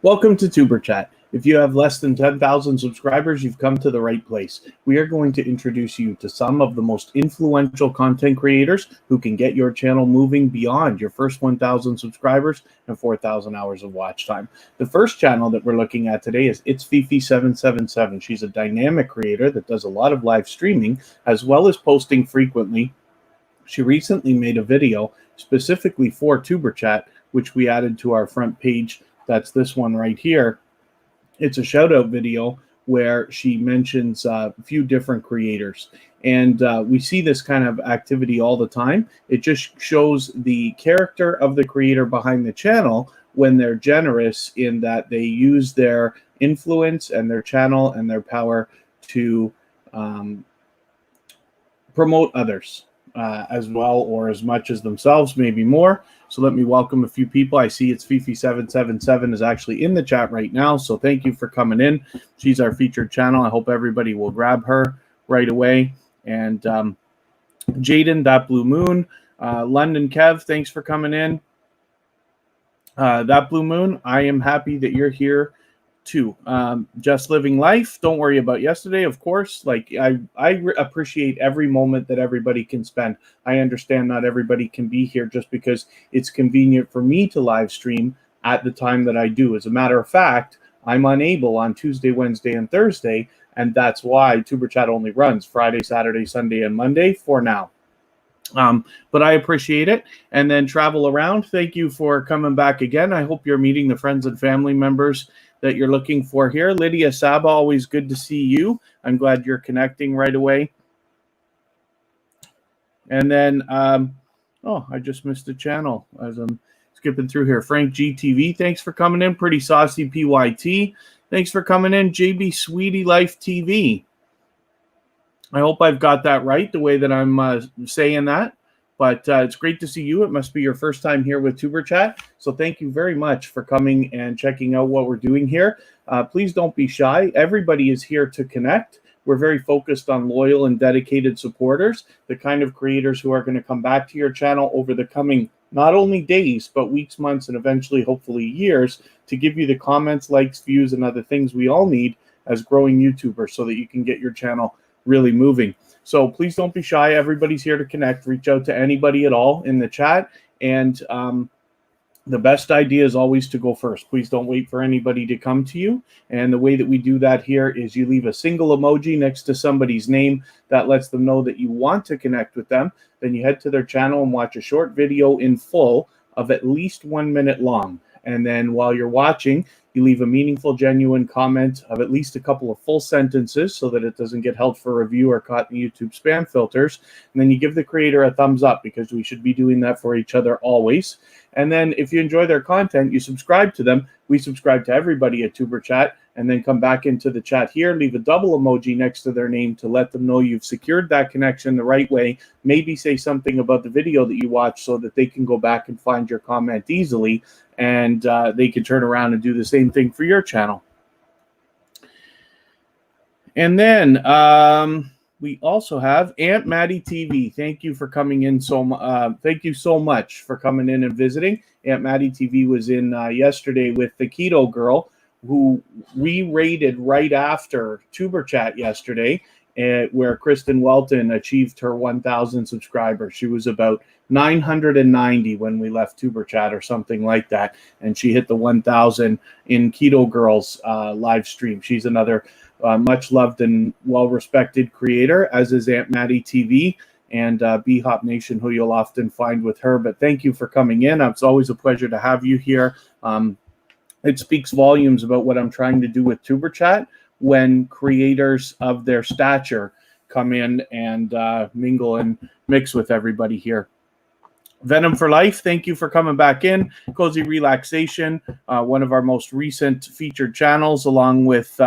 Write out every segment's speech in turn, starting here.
Welcome to Tuber Chat. If you have less than 10,000 subscribers, you've come to the right place. We are going to introduce you to some of the most influential content creators who can get your channel moving beyond your first 1,000 subscribers and 4,000 hours of watch time. The first channel that we're looking at today is It's Fifi777. She's a dynamic creator that does a lot of live streaming as well as posting frequently. She recently made a video specifically for Tuber Chat, which we added to our front page. That's this one right here. It's a shout out video where she mentions a few different creators. And we see this kind of activity all the time. It just shows the character of the creator behind the channel when they're generous in that they use their influence and their channel and their power to promote others as well, or as much as themselves, maybe more. So let me welcome a few people. I see It's Fifi777 is actually in the chat right now. So thank you for coming in. She's our featured channel. I hope everybody will grab her right away. And Jaden, That Blue Moon, London Kev, thanks for coming in. That Blue Moon, I am happy that you're here too. Just living life. Don't worry about yesterday, of course. Like I appreciate every moment that everybody can spend. I understand not everybody can be here just because it's convenient for me to live stream at the time that I do. As a matter of fact, I'm unable on Tuesday, Wednesday, and Thursday, and that's why Tuber Chat only runs Friday, Saturday, Sunday, and Monday for now. But I appreciate it. And then Travel Around, thank you for coming back again. I hope you're meeting the friends and family members that you're looking for here. Lydia Saba, always good to see you. I'm glad you're connecting right away. And then, oh, I just missed a channel as I'm skipping through here. Frank GTV, thanks for coming in. Pretty Saucy PYT, thanks for coming in. JB Sweetie Life TV. I hope I've got that right, the way that I'm saying that. But it's great to see you. It must be your first time here with Tuber Chat. So thank you very much for coming and checking out what we're doing here. Please don't be shy. Everybody is here to connect. We're very focused on loyal and dedicated supporters, the kind of creators who are going to come back to your channel over the coming not only days, but weeks, months, and eventually, hopefully, years to give you the comments, likes, views, and other things we all need as growing YouTubers so that you can get your channel really moving. So please don't be shy. Everybody's here to connect. Reach out to anybody at all in the chat. And the best idea is always to go first. Please don't wait for anybody to come to you. And the way that we do that here is you leave a single emoji next to somebody's name that lets them know that you want to connect with them. Then you head to their channel and watch a short video in full of at least 1 minute long. And then while you're watching, you leave a meaningful, genuine comment of at least a couple of full sentences so that it doesn't get held for review or caught in the YouTube spam filters. And then you give the creator a thumbs up because we should be doing that for each other always. And then if you enjoy their content, you subscribe to them. We subscribe to everybody at Tuber Chat, and then come back into the chat here, leave a double emoji next to their name to let them know you've secured that connection the right way. Maybe say something about the video that you watch so that they can go back and find your comment easily, and they can turn around and do the same thing for your channel. And then we also have Aunt Maddie TV. Thank you for coming in. Thank you so much for coming in and visiting. Aunt Maddie TV was in yesterday with the Keto Girl, who we rated right after Tuber Chat yesterday, where Kristen Welton achieved her 1,000 subscribers. She was about 990 when we left Tuber Chat or something like that, and she hit the 1,000 in Keto Girl's live stream. She's another much loved and well-respected creator, as is Aunt Maddie TV and B-Hop Nation, who you'll often find with her. But thank you for coming in. It's always a pleasure to have you here. It speaks volumes about what I'm trying to do with Tuber Chat when creators of their stature come in and mingle and mix with everybody here. Venom for Life, thank you for coming back in. Cozy Relaxation, one of our most recent featured channels, along with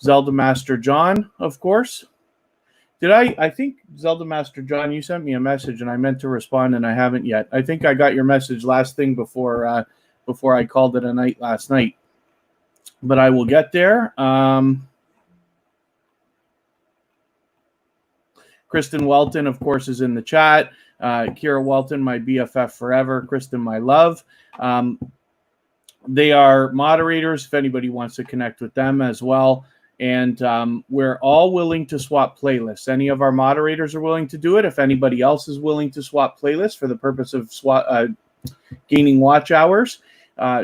Zelda Master John, of course. I think Zelda Master John, you sent me a message and I meant to respond and I haven't yet. I think I got your message last thing before I called it a night last night. But I will get there. Kristen Welton, of course, is in the chat. Kira Welton, my BFF forever. Kristen, my love. They are moderators if anybody wants to connect with them as well. And we're all willing to swap playlists. Any of our moderators are willing to do it. If anybody else is willing to swap playlists for the purpose of gaining watch hours,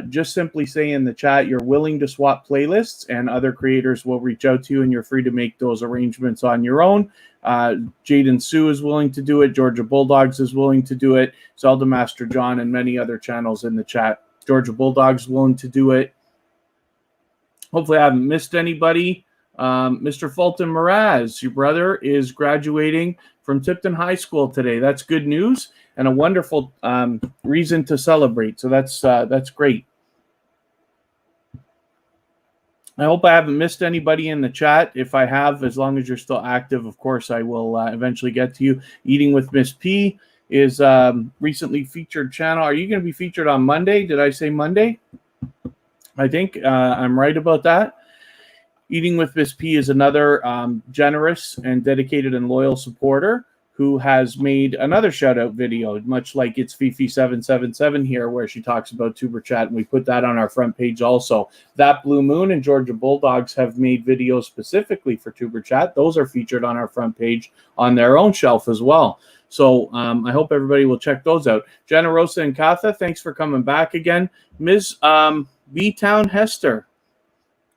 just simply say in the chat you're willing to swap playlists, and other creators will reach out to you, and you're free to make those arrangements on your own. Jaden Sue is willing to do it. Georgia Bulldogs is willing to do it. Zelda Master John and many other channels in the chat. Georgia Bulldogs willing to do it. Hopefully I haven't missed anybody. Mr. Fulton Mraz, your brother is graduating from Tipton High School today. That's good news and a wonderful reason to celebrate. So that's great. I hope I haven't missed anybody in the chat. If I have, as long as you're still active, of course, I will eventually get to you. Eating with Miss P is recently featured channel. Are you going to be featured on Monday? Did I say Monday? I think I'm right about that. Eating with Miss P is another generous and dedicated and loyal supporter who has made another shout-out video, much like it's Fifi777 here, where she talks about Tuber Chat, and we put that on our front page also. That Blue Moon and Georgia Bulldogs have made videos specifically for Tuber Chat. Those are featured on our front page on their own shelf as well. So I hope everybody will check those out. Jenna Rosa and Katha, thanks for coming back again. Ms. B-Town Hester,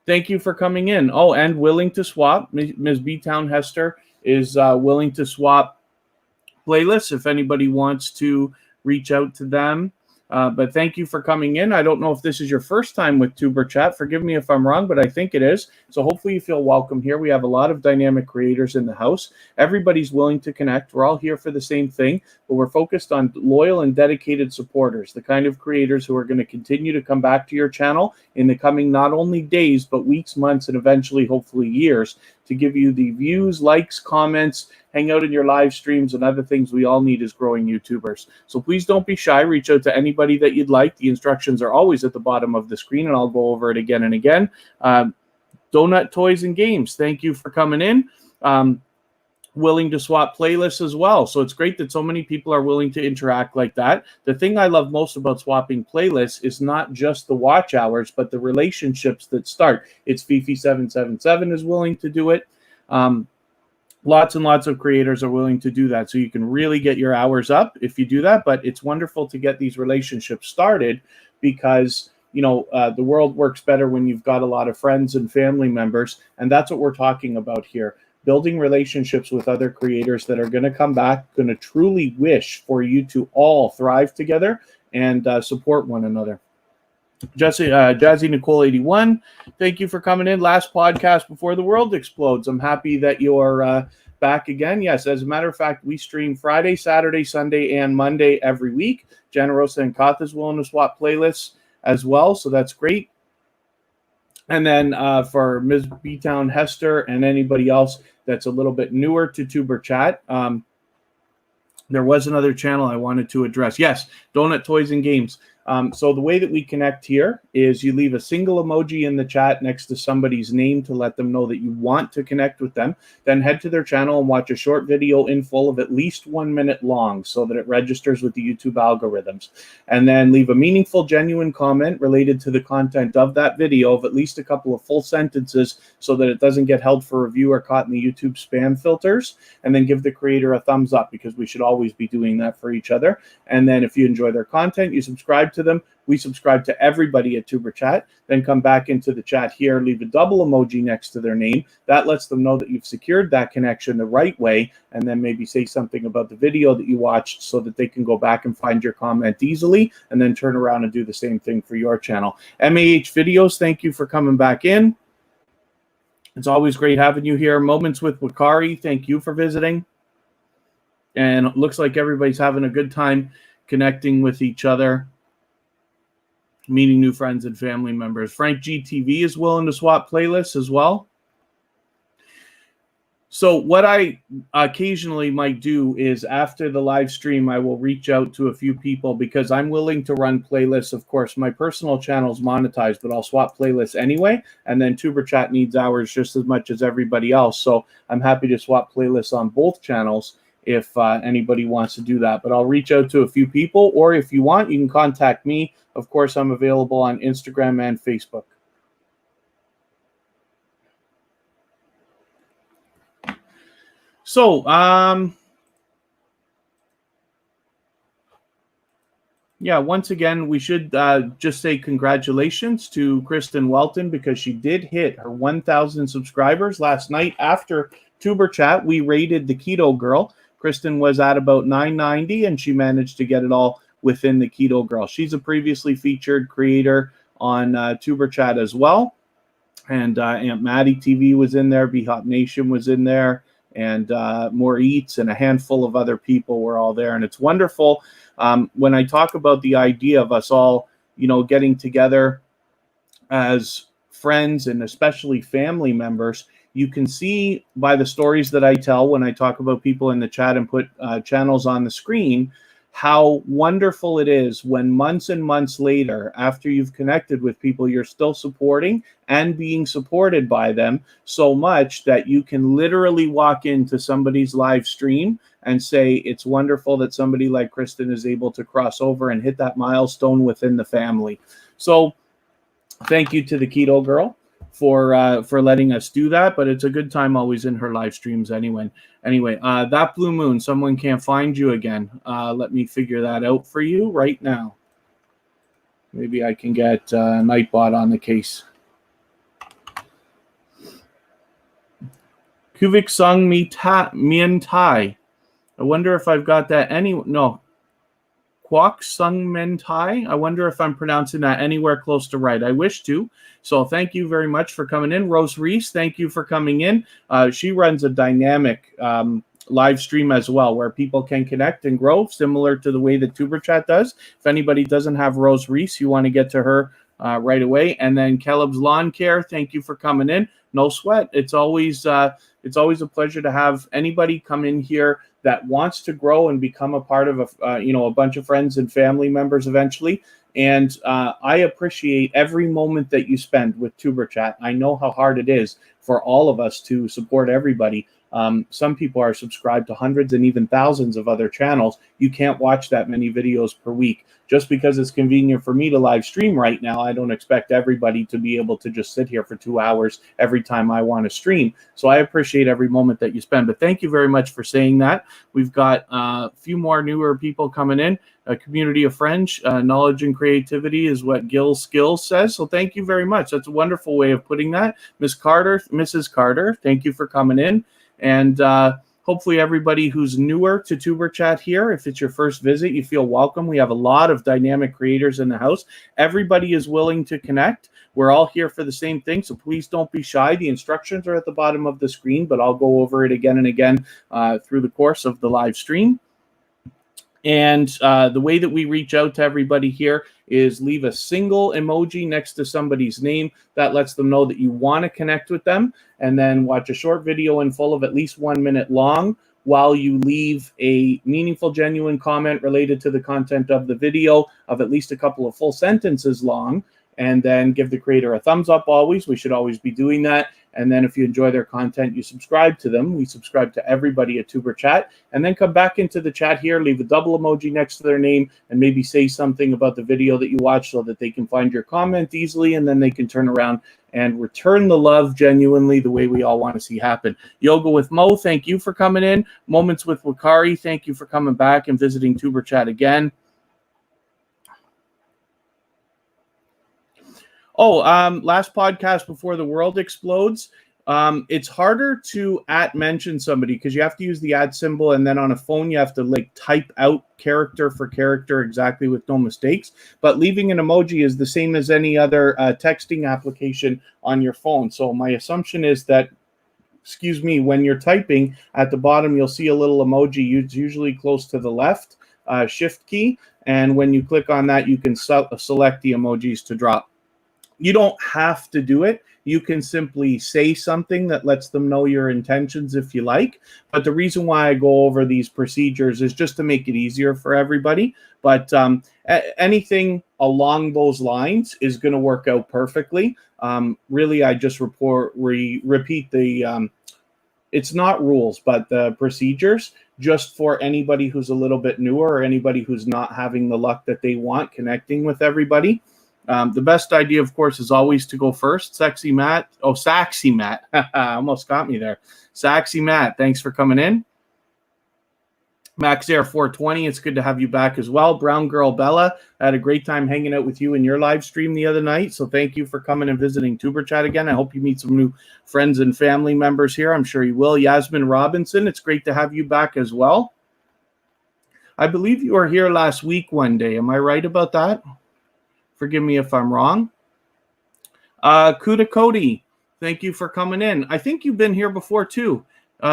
thank you for coming in. Oh, and willing to swap. Ms. B-Town Hester is willing to swap playlists if anybody wants to reach out to them. But thank you for coming in. I don't know if this is your first time with Tuber Chat. Forgive me if I'm wrong, but I think it is. So hopefully you feel welcome here. We have a lot of dynamic creators in the house. Everybody's willing to connect. We're all here for the same thing, but we're focused on loyal and dedicated supporters, the kind of creators who are going to continue to come back to your channel in the coming not only days, but weeks, months, and eventually, hopefully, years, to give you the views, likes, comments, hang out in your live streams, and other things we all need as growing YouTubers. So please don't be shy. Reach out to anybody that you'd like. The instructions are always at the bottom of the screen, and I'll go over it again and again. Donut Toys and Games, thank you for coming in. Willing to swap playlists as well. So it's great that so many people are willing to interact like that. The thing I love most about swapping playlists is not just the watch hours, but the relationships that start. It's Fifi777 is willing to do it. Lots and lots of creators are willing to do that. So you can really get your hours up if you do that. But it's wonderful to get these relationships started because, you know, the world works better when you've got a lot of friends and family members. And that's what we're talking about here. Building relationships with other creators that are going to come back, going to truly wish for you to all thrive together and support one another. Jazzy Nicole 81, thank you for coming in. Last podcast before the world explodes. I'm happy that you're back again. Yes, as a matter of fact, we stream Friday, Saturday, Sunday, and Monday every week. Generosa and Katha is willing to swap playlists as well, so that's great. And then for Ms. B-Town Hester and anybody else that's a little bit newer to Tuber Chat, there was another channel I wanted to address. Yes, Donut Toys and Games. So the way that we connect here is you leave a single emoji in the chat next to somebody's name to let them know that you want to connect with them. Then head to their channel and watch a short video in full of at least 1 minute long so that it registers with the YouTube algorithms. And then leave a meaningful, genuine comment related to the content of that video of at least a couple of full sentences so that it doesn't get held for review or caught in the YouTube spam filters. And then give the creator a thumbs up because we should always be doing that for each other. And then if you enjoy their content, you subscribe to them. We subscribe to everybody at Tuber Chat. Then come back into the chat here, leave a double emoji next to their name. That lets them know that you've secured that connection the right way, and then maybe say something about the video that you watched so that they can go back and find your comment easily, and then turn around and do the same thing for your channel. MAH Videos, thank you for coming back in. It's always great having you here. Moments with Wakari, thank you for visiting. And it looks like everybody's having a good time connecting with each other, meeting new friends and family members. Frank GTV is willing to swap playlists as well. So what I occasionally might do is after the live stream, I will reach out to a few people because I'm willing to run playlists. Of course, my personal channel is monetized, but I'll swap playlists anyway. And then Tuber Chat needs hours just as much as everybody else. So I'm happy to swap playlists on both channels if anybody wants to do that. But I'll reach out to a few people, or if you want, you can contact me. Of course, I'm available on Instagram and Facebook. So, yeah, once again, we should just say congratulations to Kristen Welton, because she did hit her 1,000 subscribers last night. After Tuber Chat, we rated the Keto Girl. Kristen was at about 990, and she managed to get it all within the Keto Girl. She's a previously featured creator on Tuber Chat as well. And Aunt Maddie TV was in there, B-Hop Nation was in there, and More Eats and a handful of other people were all there. And it's wonderful. When I talk about the idea of us all, getting together as friends and especially family members, you can see by the stories that I tell when I talk about people in the chat and put channels on the screen, how wonderful it is when months and months later, after you've connected with people, you're still supporting and being supported by them so much that you can literally walk into somebody's live stream and say, it's wonderful that somebody like Kristen is able to cross over and hit that milestone within the family. So thank you to the Keto Girl for letting us do that, but it's a good time always in her live streams anyway. That Blue Moon, someone can't find you again. Let me figure that out for you right now. Maybe I can get Nightbot on the case. Kuvik Sung Mien Tai. I wonder if I've got that no. Kwok Sung Men Tai. I wonder if I'm pronouncing that anywhere close to right. I wish to. So thank you very much for coming in. Rose Reese, thank you for coming in. She runs a dynamic live stream as well, where people can connect and grow, similar to the way that Tuber Chat does. If anybody doesn't have Rose Reese, you want to get to her right away. And then Caleb's Lawn Care, thank you for coming in. No sweat. It's always a pleasure to have anybody come in here that wants to grow and become a part of a bunch of friends and family members eventually. And I appreciate every moment that you spend with Tuber Chat. I know how hard it is for all of us to support everybody. Some people are subscribed to hundreds and even thousands of other channels. You can't watch that many videos per week. Just because it's convenient for me to live stream right now, I don't expect everybody to be able to just sit here for 2 hours every time I want to stream. So I appreciate every moment that you spend. But thank you very much for saying that. We've got a few more newer people coming in. A community of friends, knowledge and creativity is what Gil Skills says. So thank you very much. That's a wonderful way of putting that. Mrs. Carter, thank you for coming in. And hopefully everybody who's newer to Tuber Chat here, if it's your first visit, you feel welcome. We have a lot of dynamic creators in the house. Everybody is willing to connect. We're all here for the same thing, so please don't be shy. The instructions are at the bottom of the screen, but I'll go over it again and again through the course of the live stream. And the way that we reach out to everybody here is leave a single emoji next to somebody's name. That lets them know that you want to connect with them, and then watch a short video in full of at least 1 minute long while you leave a meaningful, genuine comment related to the content of the video of at least a couple of full sentences long, and then give the creator a thumbs up always. We should always be doing that. And then if you enjoy their content, you subscribe to them. We subscribe to everybody at Tuber Chat. And then come back into the chat here, leave a double emoji next to their name, and maybe say something about the video that you watch so that they can find your comment easily, and then they can turn around and return the love genuinely the way we all want to see happen. Yoga with Mo, thank you for coming in. Moments with Wakari, thank you for coming back and visiting Tuber Chat again. Oh, last podcast before the world explodes. It's harder to @mention somebody because you have to use the @ symbol, and then on a phone you have to like type out character for character exactly with no mistakes. But leaving an emoji is the same as any other texting application on your phone. So my assumption is that, excuse me, when you're typing at the bottom, you'll see a little emoji. It's usually close to the left shift key, and when you click on that, you can select the emojis to drop. You don't have to do it. You can simply say something that lets them know your intentions if you like. But the reason why I go over these procedures is just to make it easier for everybody. But anything along those lines is going to work out perfectly. Really, I just repeat the, it's not rules, but the procedures. just for anybody who's a little bit newer or anybody who's not having the luck that they want connecting with everybody. The best idea, of course, is always to go first. Sexy Matt. Oh, Saxy Matt. Almost got me there. Saxy Matt, thanks for coming in. Max Air 420, it's good to have you back as well. Brown Girl Bella, I had a great time hanging out with you in your live stream the other night. So thank you for coming and visiting Tuber Chat again. I hope you meet some new friends and family members here. I'm sure you will. Yasmin Robinson, it's great to have you back as well. I believe you were here last week one day. Am I right about that? Forgive me if I'm wrong. Kuda Cody, thank you for coming in. I think you've been here before too.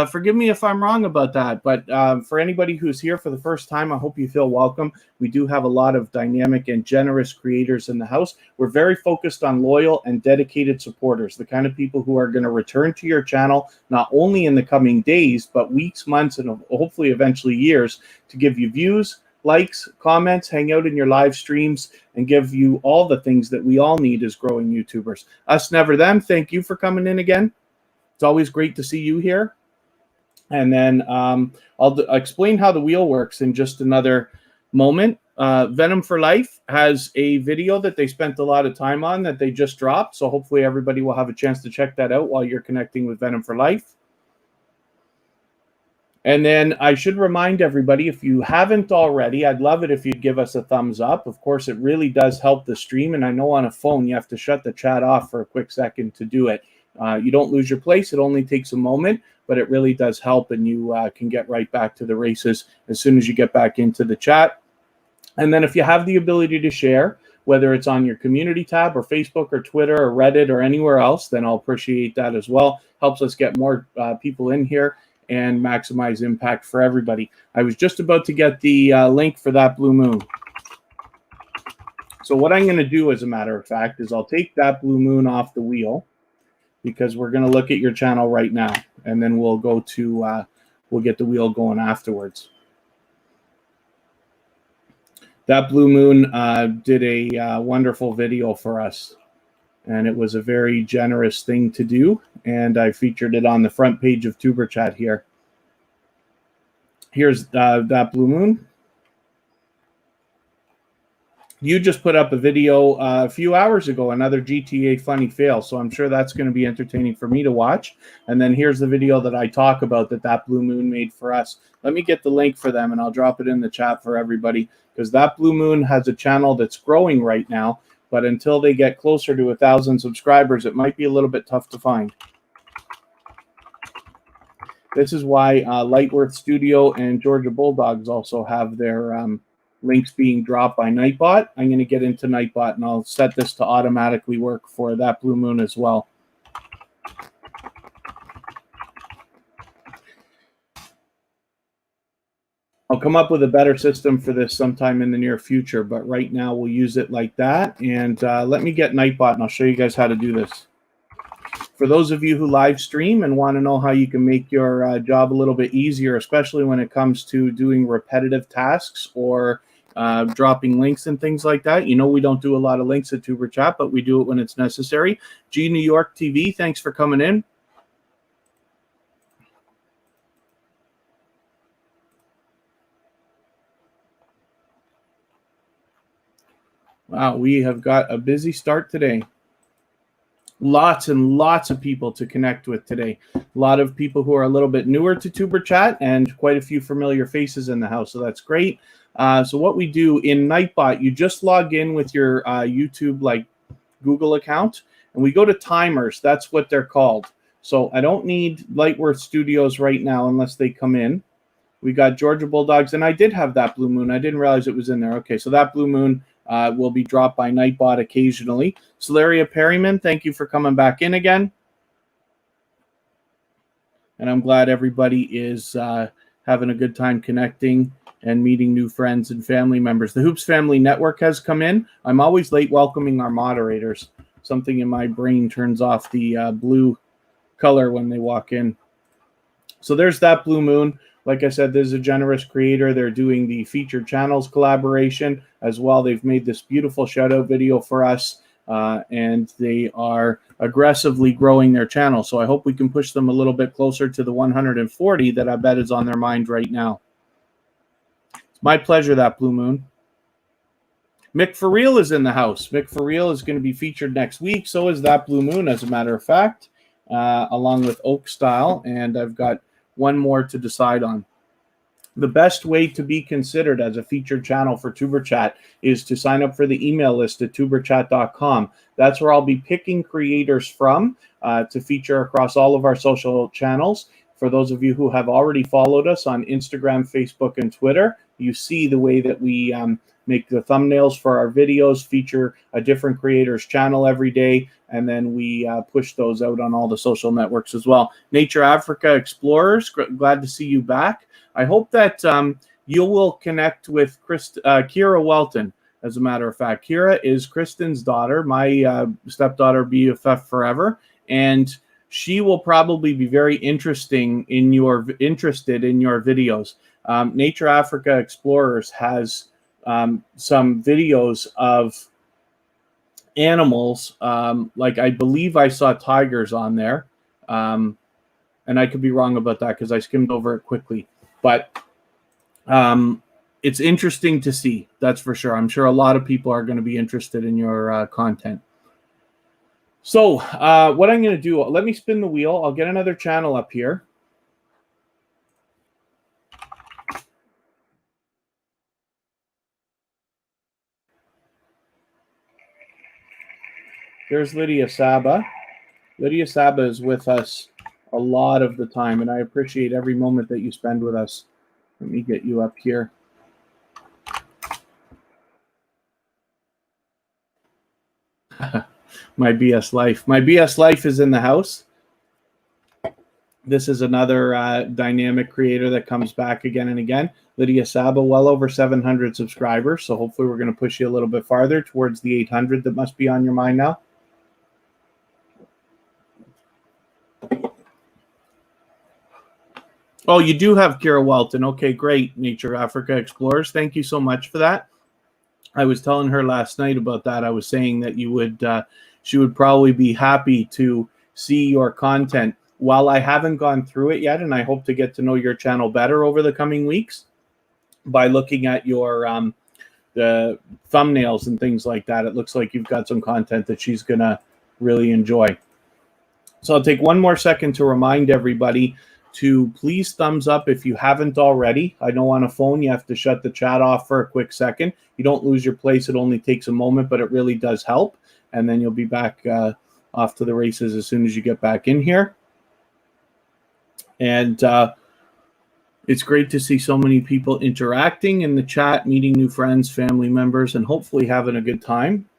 Forgive me if I'm wrong about that, but for anybody who's here for the first time, I hope you feel welcome. We do have a lot of dynamic and generous creators in the house. We're very focused on loyal and dedicated supporters, the kind of people who are going to return to your channel, not only in the coming days, but weeks, months, and hopefully eventually years, to give you views, likes, comments, hang out in your live streams, and give you all the things that we all need as growing YouTubers. Us, never them, thank you for coming in again. It's always great to see you here. And then I'll explain how the wheel works in just another moment. Venom for Life has a video that they spent a lot of time on that they just dropped. So hopefully everybody will have a chance to check that out while you're connecting with Venom for Life. And then I should remind everybody, if you haven't already, I'd love it if you'd give us a thumbs up. Of course, it really does help the stream. And I know on a phone, you have to shut the chat off for a quick second to do it. You don't lose your place. It only takes a moment, but it really does help, and you can get right back to the races as soon as you get back into the chat. And then if you have the ability to share, whether it's on your community tab or Facebook or Twitter or Reddit or anywhere else, then I'll appreciate that as well. Helps us get more people in here and maximize impact for everybody. I was just about to get the link for that blue moon. So what I'm going to do, as a matter of fact, is I'll take that blue moon off the wheel, because we're going to look at your channel right now, and then we'll go to, we'll get the wheel going afterwards. That blue moon did a wonderful video for us, and it was a very generous thing to do, and I featured it on the front page of Tuber Chat here. Here's that blue moon. You just put up a video a few hours ago, another GTA funny fail, so I'm sure that's going to be entertaining for me to watch. And then here's the video that I talk about that blue moon made for us. Let me get the link for them, and I'll drop it in the chat for everybody, because that blue moon has a channel that's growing right now, but until they get closer to 1,000 subscribers, it might be a little bit tough to find. This is why Lightworth Studio and Georgia Bulldogs also have their links being dropped by Nightbot. I'm going to get into Nightbot, and I'll set this to automatically work for that blue moon as well. I'll come up with a better system for this sometime in the near future, but right now we'll use it like that. And let me get Nightbot, and I'll show you guys how to do this. For those of you who live stream and want to know how you can make your job a little bit easier, especially when it comes to doing repetitive tasks or dropping links and things like that. You know, we don't do a lot of links at Tuber Chat, but we do it when it's necessary. G New York TV, thanks for coming in. Wow, we have got a busy start today. Lots and lots of people to connect with today. A lot of people who are a little bit newer to Tuber Chat, and quite a few familiar faces in the house, so that's great. So what we do in Nightbot, you just log in with your YouTube, like Google account, and we go to timers. That's what they're called. So I don't need Lightworth Studios right now unless they come in. We got Georgia Bulldogs, and I did have that blue moon. I didn't realize it was in there. Okay, so that blue moon will be dropped by Nightbot occasionally. Solaria Perryman, thank you for coming back in again. And I'm glad everybody is having a good time connecting and meeting new friends and family members. The Hoops Family Network has come in. I'm always late welcoming our moderators. Something in my brain turns off the blue color when they walk in. So there's that blue moon. Like I said, this is a generous creator. They're doing the featured channels collaboration as well. They've made this beautiful shout out video for us. and they are aggressively growing their channel. So I hope we can push them a little bit closer to the 140 that I bet is on their mind right now. It's my pleasure, that Blue Moon. Mick For Real is in the house. Mick For Real is going to be featured next week. So is that Blue Moon, as a matter of fact, along with Oak Style. And I've got one more to decide on. The best way to be considered as a featured channel for TuberChat is to sign up for the email list at tuberchat.com. That's where I'll be picking creators from to feature across all of our social channels. For those of you who have already followed us on Instagram, Facebook, and Twitter, you see the way that we make the thumbnails for our videos, feature a different creator's channel every day, and then we push those out on all the social networks as well. Nature Africa Explorers, glad to see you back. I hope that you will connect with Kira Welton. As a matter of fact, Kira is Kristen's daughter, my stepdaughter, BFF forever, and she will probably be very interested in your videos. Nature Africa Explorers has some videos of animals, like I believe I saw tigers on there, and I could be wrong about that because I skimmed over it quickly. But it's interesting to see, that's for sure. I'm sure a lot of people are going to be interested in your content. So what I'm going to do, let me spin the wheel. I'll get another channel up here. There's Lydia Saba. Lydia Saba is with us a lot of the time, and I appreciate every moment that you spend with us. Let me get you up here. My BS Life. My BS Life is in the house. This is another dynamic creator that comes back again and again. Lydia Saba, well over 700 subscribers, so hopefully we're going to push you a little bit farther towards the 800 that must be on your mind now. Oh, you do have Kira Welton. Okay, great. Nature Africa Explorers. Thank you so much for that. I was telling her last night about that. I was saying that you would, she would probably be happy to see your content. While I haven't gone through it yet, and I hope to get to know your channel better over the coming weeks by looking at your the thumbnails and things like that, it looks like you've got some content that she's gonna really enjoy. So I'll take one more second to remind everybody to please thumbs up if you haven't already. I know on a phone you have to shut the chat off for a quick second. You don't lose your place. It only takes a moment, but it really does help. And then you'll be back off to the races as soon as you get back in here. And it's great to see so many people interacting in the chat, meeting new friends, family members, and hopefully having a good time.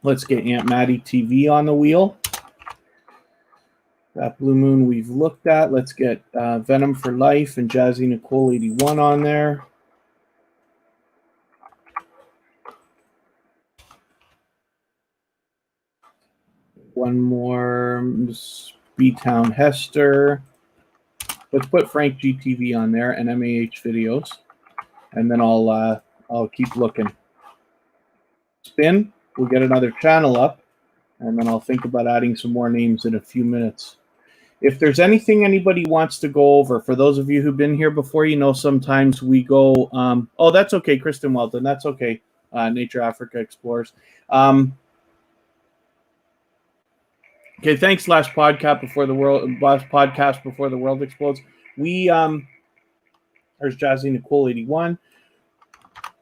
Let's get Aunt Maddie TV on the wheel. That Blue Moon we've looked at. Let's get Venom for Life and Jazzy Nicole 81 on there. One more, B-Town Hester. Let's put Frank GTV on there and MAH videos, and then I'll keep looking. Spin. We'll get another channel up, and then I'll think about adding some more names in a few minutes. If there's anything anybody wants to go over, for those of you who've been here before, you know sometimes we go, oh, that's okay, Kristen Welton, that's okay, Nature Africa Explorers. Okay, thanks, last podcast before the world explodes. We, there's Jazzy Nicole 81.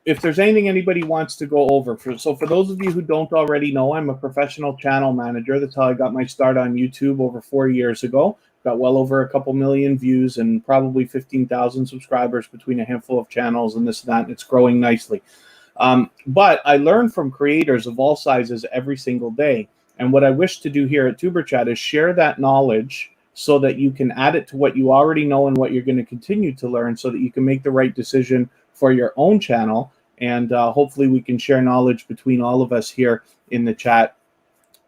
If there's anything anybody wants to go over, so for those of you who don't already know, I'm a professional channel manager. That's how I got my start on YouTube over 4 years ago. Got well over a couple million views and probably 15,000 subscribers between a handful of channels and this and that. And it's growing nicely. But I learn from creators of all sizes every single day. And what I wish to do here at TuberChat is share that knowledge so that you can add it to what you already know and what you're going to continue to learn so that you can make the right decision for your own channel. And hopefully we can share knowledge between all of us here in the chat.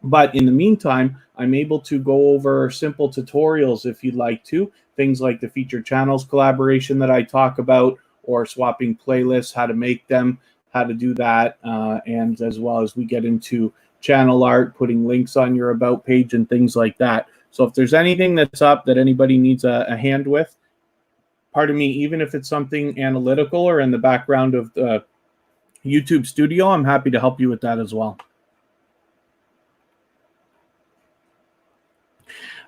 But in the meantime, I'm able to go over simple tutorials if you'd like to. Things like the featured channels collaboration that I talk about, or swapping playlists, how to make them, how to do that, and as well as we get into channel art, putting links on your about page and things like that. So if there's anything that's up that anybody needs a hand with, pardon me, even if it's something analytical or in the background of the YouTube studio, I'm happy to help you with that as well.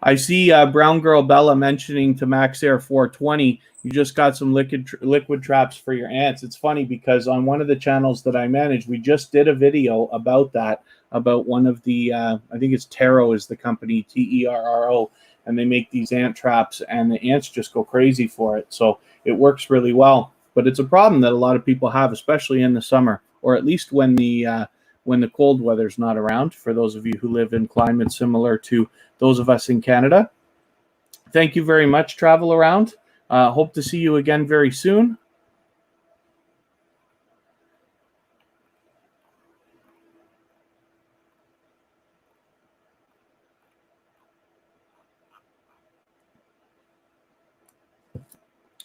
I see Brown Girl Bella mentioning to Max Air 420, you just got some liquid traps for your ants. It's funny because on one of the channels that I manage, we just did a video about that, about one of the, I think it's Terro is the company, Terro, and they make these ant traps, and the ants just go crazy for it. So it works really well. But it's a problem that a lot of people have, especially in the summer, or at least when the cold weather's not around, for those of you who live in climates similar to those of us in Canada. Thank you very much, Travel Around. Hope to see you again very soon.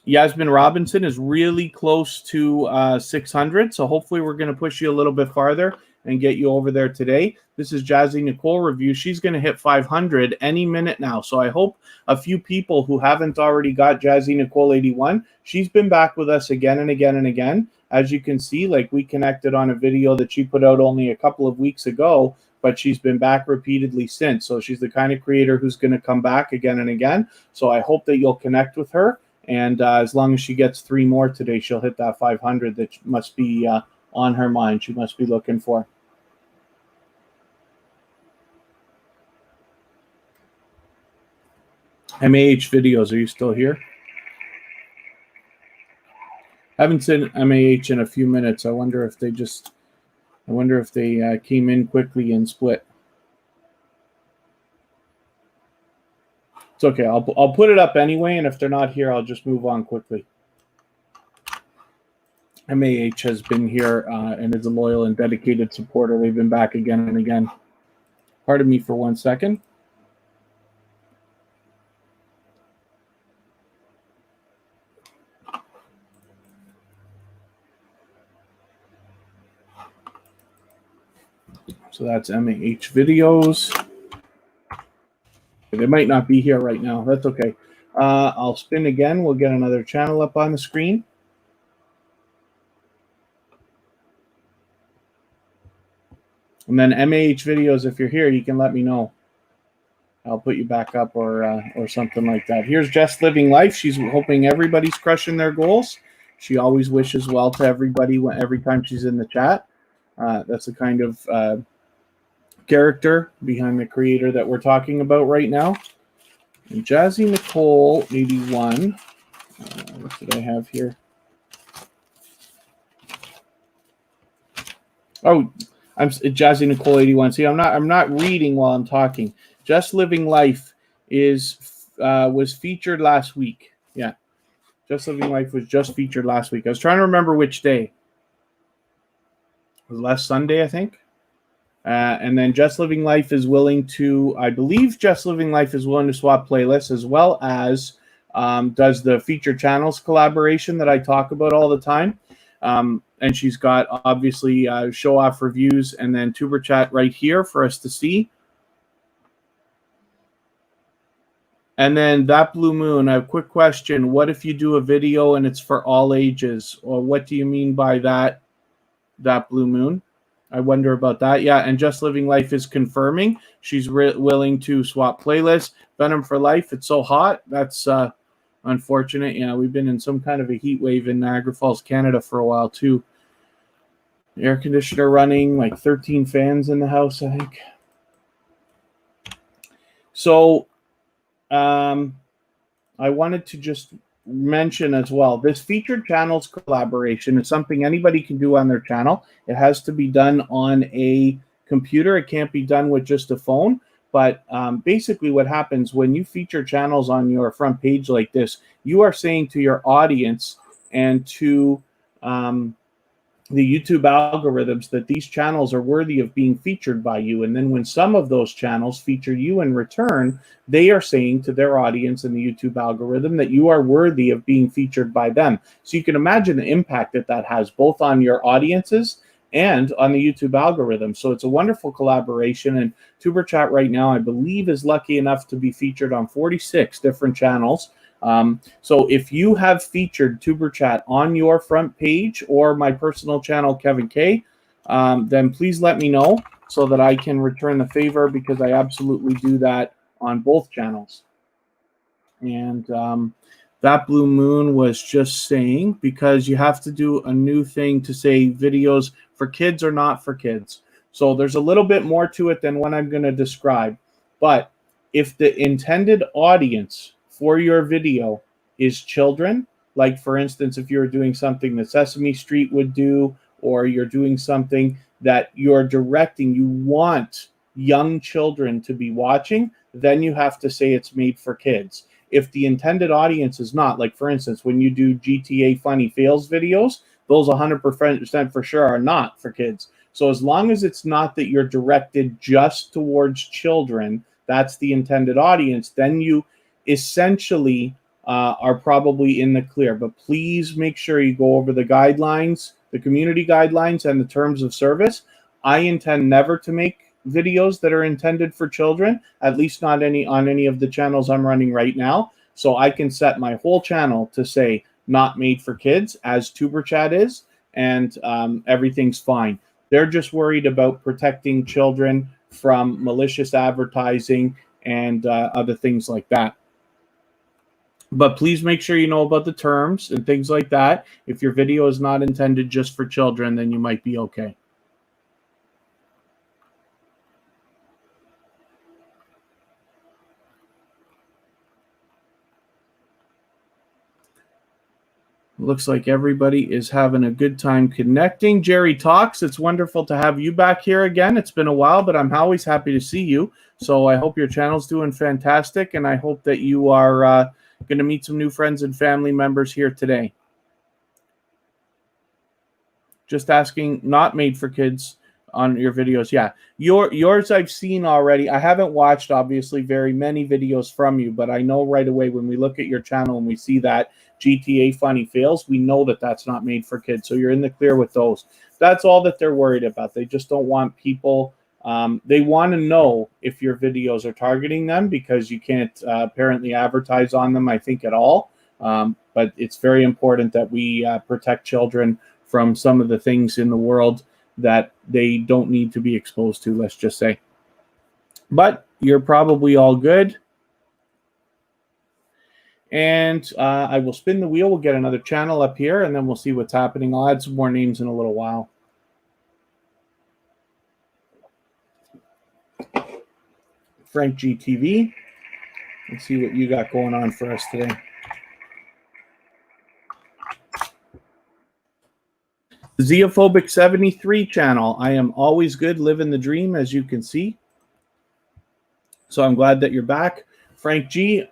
Yasmin Robinson is really close to 600, so hopefully we're going to push you a little bit farther and get you over there today. This is Jazzy Nicole review. She's going to hit 500 any minute now, so I hope a few people who haven't already got Jazzy Nicole 81, she's been back with us again and again and again. As you can see, like, we connected on a video that she put out only a couple of weeks ago, but she's been back repeatedly since. So she's the kind of creator who's going to come back again and again. So I hope that you'll connect with her. And as long as she gets 3 more today, she'll hit that 500 that must be on her mind. She must be looking for. MAH videos, are you still here? I haven't seen MAH in a few minutes. I wonder if they came in quickly and split. It's okay. I'll put it up anyway, and if they're not here, I'll just move on quickly. MAH has been here and is a loyal and dedicated supporter. They've been back again and again. Pardon me for 1 second. So that's MAH videos. They might not be here right now. That's okay. I'll spin again. We'll get another channel up on the screen. And then MAH videos, if you're here, you can let me know. I'll put you back up or something like that. Here's Just Living Life. She's hoping everybody's crushing their goals. She always wishes well to everybody every time she's in the chat. That's the kind of character behind the creator that we're talking about right now. And Jazzy Nicole 81. What did I have here? Oh, I'm Jazzy Nicole 81. See, I'm not reading while I'm talking. Just Living Life was featured last week. Yeah, Just Living Life was just featured last week. I was trying to remember which day. It was last Sunday, I think. And then Just Living Life is willing to, I believe Just Living Life is willing to swap playlists, as well as does the feature channels collaboration that I talk about all the time. And she's got, obviously, show off reviews and then tuber chat right here for us to see. And then That Blue Moon, I have a quick question. What if you do a video and it's for all ages? Or what do you mean by that Blue Moon? I wonder about that. Yeah, and Just Living Life is confirming she's willing to swap playlists. Venom for Life, it's so hot. That's unfortunate. Yeah, we've been in some kind of a heat wave in Niagara Falls, Canada for a while too. Air conditioner running, like 13 fans in the house, I think. So I wanted to just mention as well, this featured channels collaboration is something anybody can do on their channel. It has to be done on a computer. It can't be done with just a phone. But basically what happens when you feature channels on your front page like this, you are saying to your audience and to the YouTube algorithms that these channels are worthy of being featured by you. And then when some of those channels feature you in return, they are saying to their audience in the YouTube algorithm that you are worthy of being featured by them. So you can imagine the impact that that has both on your audiences and on the YouTube algorithm. So it's a wonderful collaboration. And Tuber Chat right now, I believe, is lucky enough to be featured on 46 different channels. So if you have featured Tuber Chat on your front page or my personal channel, Kevin K, then please let me know so that I can return the favor, because I absolutely do that on both channels. And that Blue Moon was just saying, because you have to do a new thing to say videos for kids or not for kids. So there's a little bit more to it than what I'm going to describe. But if the intended audience for your video is children, like for instance, if you're doing something that Sesame Street would do, or you're doing something that you're directing, you want young children to be watching, then you have to say it's made for kids. If the intended audience is not, like for instance, when you do GTA funny fails videos, those 100% for sure are not for kids. So as long as it's not that you're directed just towards children, that's the intended audience, then you essentially are probably in the clear. But please make sure you go over the guidelines, the community guidelines, and the terms of service. I intend never to make videos that are intended for children, at least not any on any of the channels I'm running right now. So I can set my whole channel to say not made for kids, as Tuber Chat is, and everything's fine. They're just worried about protecting children from malicious advertising and other things like that. But please make sure you know about the terms and things like that. If your video is not intended just for children, then you might be okay. Looks like everybody is having a good time connecting. Jerry Talks, it's wonderful to have you back here again. It's been a while, but I'm always happy to see you. So I hope your channel's doing fantastic, and I hope that you are going to meet some new friends and family members here today. Just asking, not made for kids on your videos. Yeah, yours I've seen already. I haven't watched, obviously, very many videos from you, but I know right away when we look at your channel and we see that GTA funny fails, we know that that's not made for kids. So you're in the clear with those. That's all that they're worried about. They just don't want people. They want to know if your videos are targeting them, because you can't apparently advertise on them, I think, at all. But it's very important that we protect children from some of the things in the world that they don't need to be exposed to, let's just say. But you're probably all good. And I will spin the wheel. We'll get another channel up here, and then we'll see what's happening. I'll add some more names in a little while. Frank GTV. Let's see what you got going on for us today. Xeophobic 73 channel. I am always good, living the dream, as you can see. So I'm glad that you're back. Frank G,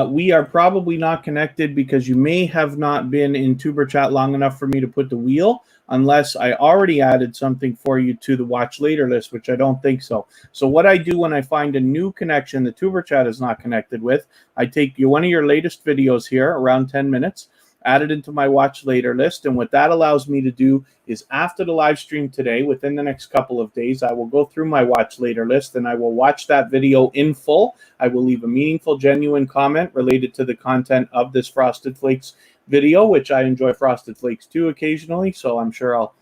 we are probably not connected because you may have not been in Tuber Chat long enough for me to put the wheel, unless I already added something for you to the watch later list, which I don't think so. So what I do when I find a new connection that Tuber Chat is not connected with, I take one of your latest videos here, around 10 minutes, add it into my watch later list. And what that allows me to do is, after the live stream today, within the next couple of days, I will go through my watch later list and I will watch that video in full. I will leave a meaningful, genuine comment related to the content of this Frosted Flakes video, which I enjoy Frosted Flakes too occasionally, so I'm sure I'll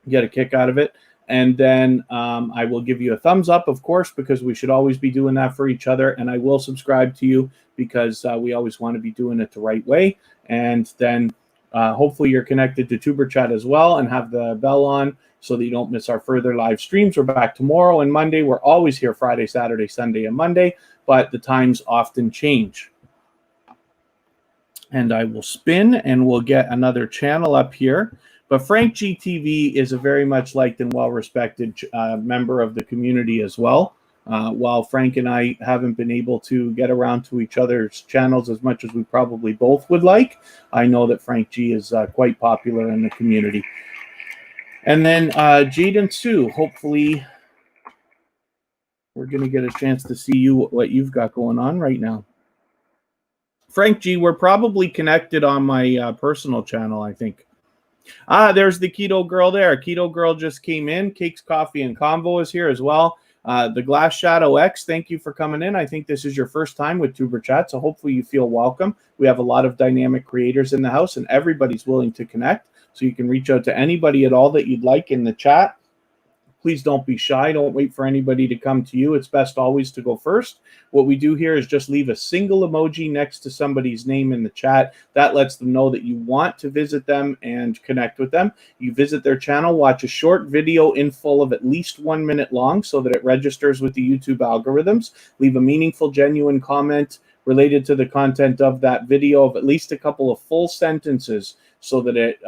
get a kick out of it. And then I will give you a thumbs up, of course, because we should always be doing that for each other. And I will subscribe to you, because we always want to be doing it the right way. And then hopefully you're connected to Tuber Chat as well and have the bell on so that you don't miss our further live streams. We're back tomorrow and Monday. We're always here Friday, Saturday, Sunday, and Monday, but the times often change. And I will spin and we'll get another channel up here. But Frank GTV is a very much liked and well-respected member of the community as well. While Frank and I haven't been able to get around to each other's channels as much as we probably both would like, I know that Frank G is quite popular in the community. And then Jaden Sue, hopefully we're going to get a chance to see you, what you've got going on right now. Frank G, we're probably connected on my personal channel, I think. There's the Keto Girl there. Keto Girl just came in. Cakes, Coffee, and Convo is here as well. The Glass Shadow X, thank you for coming in. I think this is your first time with Tuber Chat, so hopefully you feel welcome. We have a lot of dynamic creators in the house, and everybody's willing to connect, so you can reach out to anybody at all that you'd like in the chat. Please don't be shy. Don't wait for anybody to come to you. It's best always to go first. What we do here is just leave a single emoji next to somebody's name in the chat. That lets them know that you want to visit them and connect with them. You visit their channel, watch a short video in full of at least 1 minute long so that it registers with the YouTube algorithms. Leave a meaningful, genuine comment related to the content of that video of at least a couple of full sentences so that it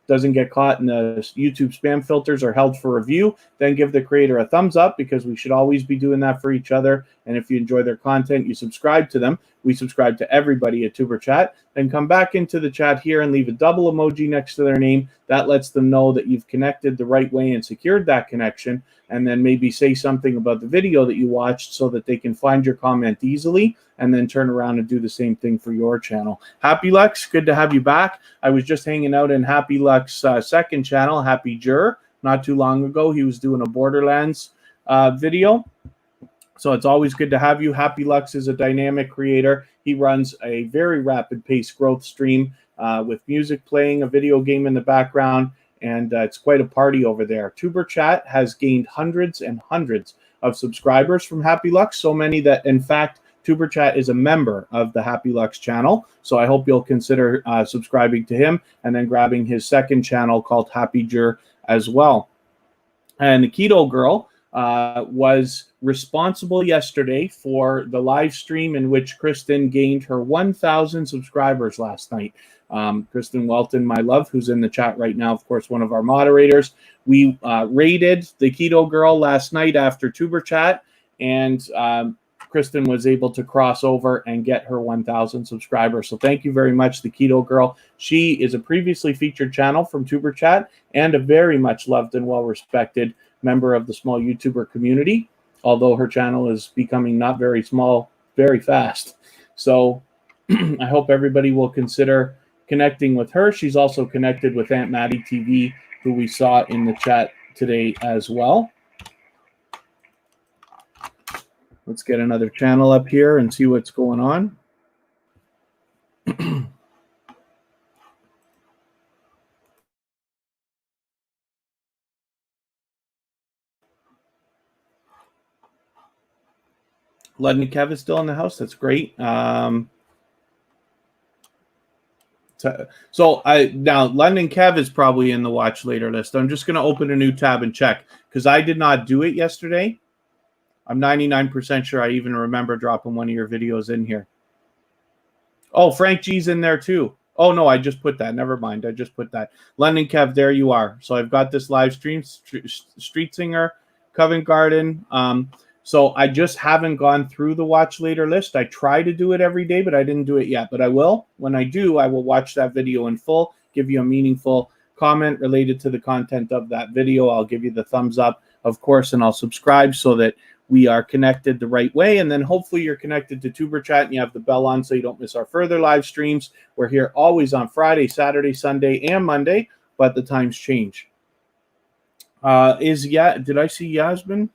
doesn't get caught in the YouTube spam filters or held for review. Then give the creator a thumbs up, because we should always be doing that for each other. And if you enjoy their content, you subscribe to them. We subscribe to everybody at Tuber Chat. Then come back into the chat here and leave a double emoji next to their name. That lets them know that you've connected the right way and secured that connection. And then maybe say something about the video that you watched so that they can find your comment easily, and then turn around and do the same thing for your channel. Happy Lux, good to have you back. I was just hanging out in Happy Lux's second channel, Happy Jur, not too long ago. He was doing a Borderlands video. So it's always good to have you. Happy Lux is a dynamic creator. He runs a very rapid pace growth stream with music playing, a video game in the background, and it's quite a party over there. Tuber Chat has gained hundreds and hundreds of subscribers from Happy Lux, so many that, in fact, Tuber Chat is a member of the Happy Lux channel. So I hope you'll consider subscribing to him and then grabbing his second channel called Happy Jur as well. And the Keto Girl was responsible yesterday for the live stream in which Kristen gained her 1,000 subscribers last night. Kristen Welton, my love, who's in the chat right now, of course, one of our moderators. We raided the Keto Girl last night after Tuber Chat, and Kristen was able to cross over and get her 1,000 subscribers. So thank you very much, the Keto Girl. She is a previously featured channel from Tuber Chat and a very much loved and well-respected member of the small YouTuber community, although her channel is becoming not very small very fast. So I hope everybody will consider connecting with her. She's also connected with Aunt Maddie TV, who we saw in the chat today as well. Let's get another channel up here and see what's going on. London Kev is still in the house. That's great. So now London Kev is probably in the watch later list. I'm just going to open a new tab and check, because I did not do it yesterday. I'm 99% sure I even remember dropping one of your videos in here. Oh, Frank G's in there too. Oh, no, I just put that. Never mind. I just put that. London Kev, there you are. So I've got this live stream, Street Singer, Covent Garden. So I just haven't gone through the watch later list. I try to do it every day, but I didn't do it yet. But I will. When I do, I will watch that video in full, give you a meaningful comment related to the content of that video. I'll give you the thumbs up, of course, and I'll subscribe so that we are connected the right way. And then hopefully you're connected to Tuber Chat and you have the bell on so you don't miss our further live streams. We're here always on Friday, Saturday, Sunday, and Monday, but the times change. Did I see Yasmin?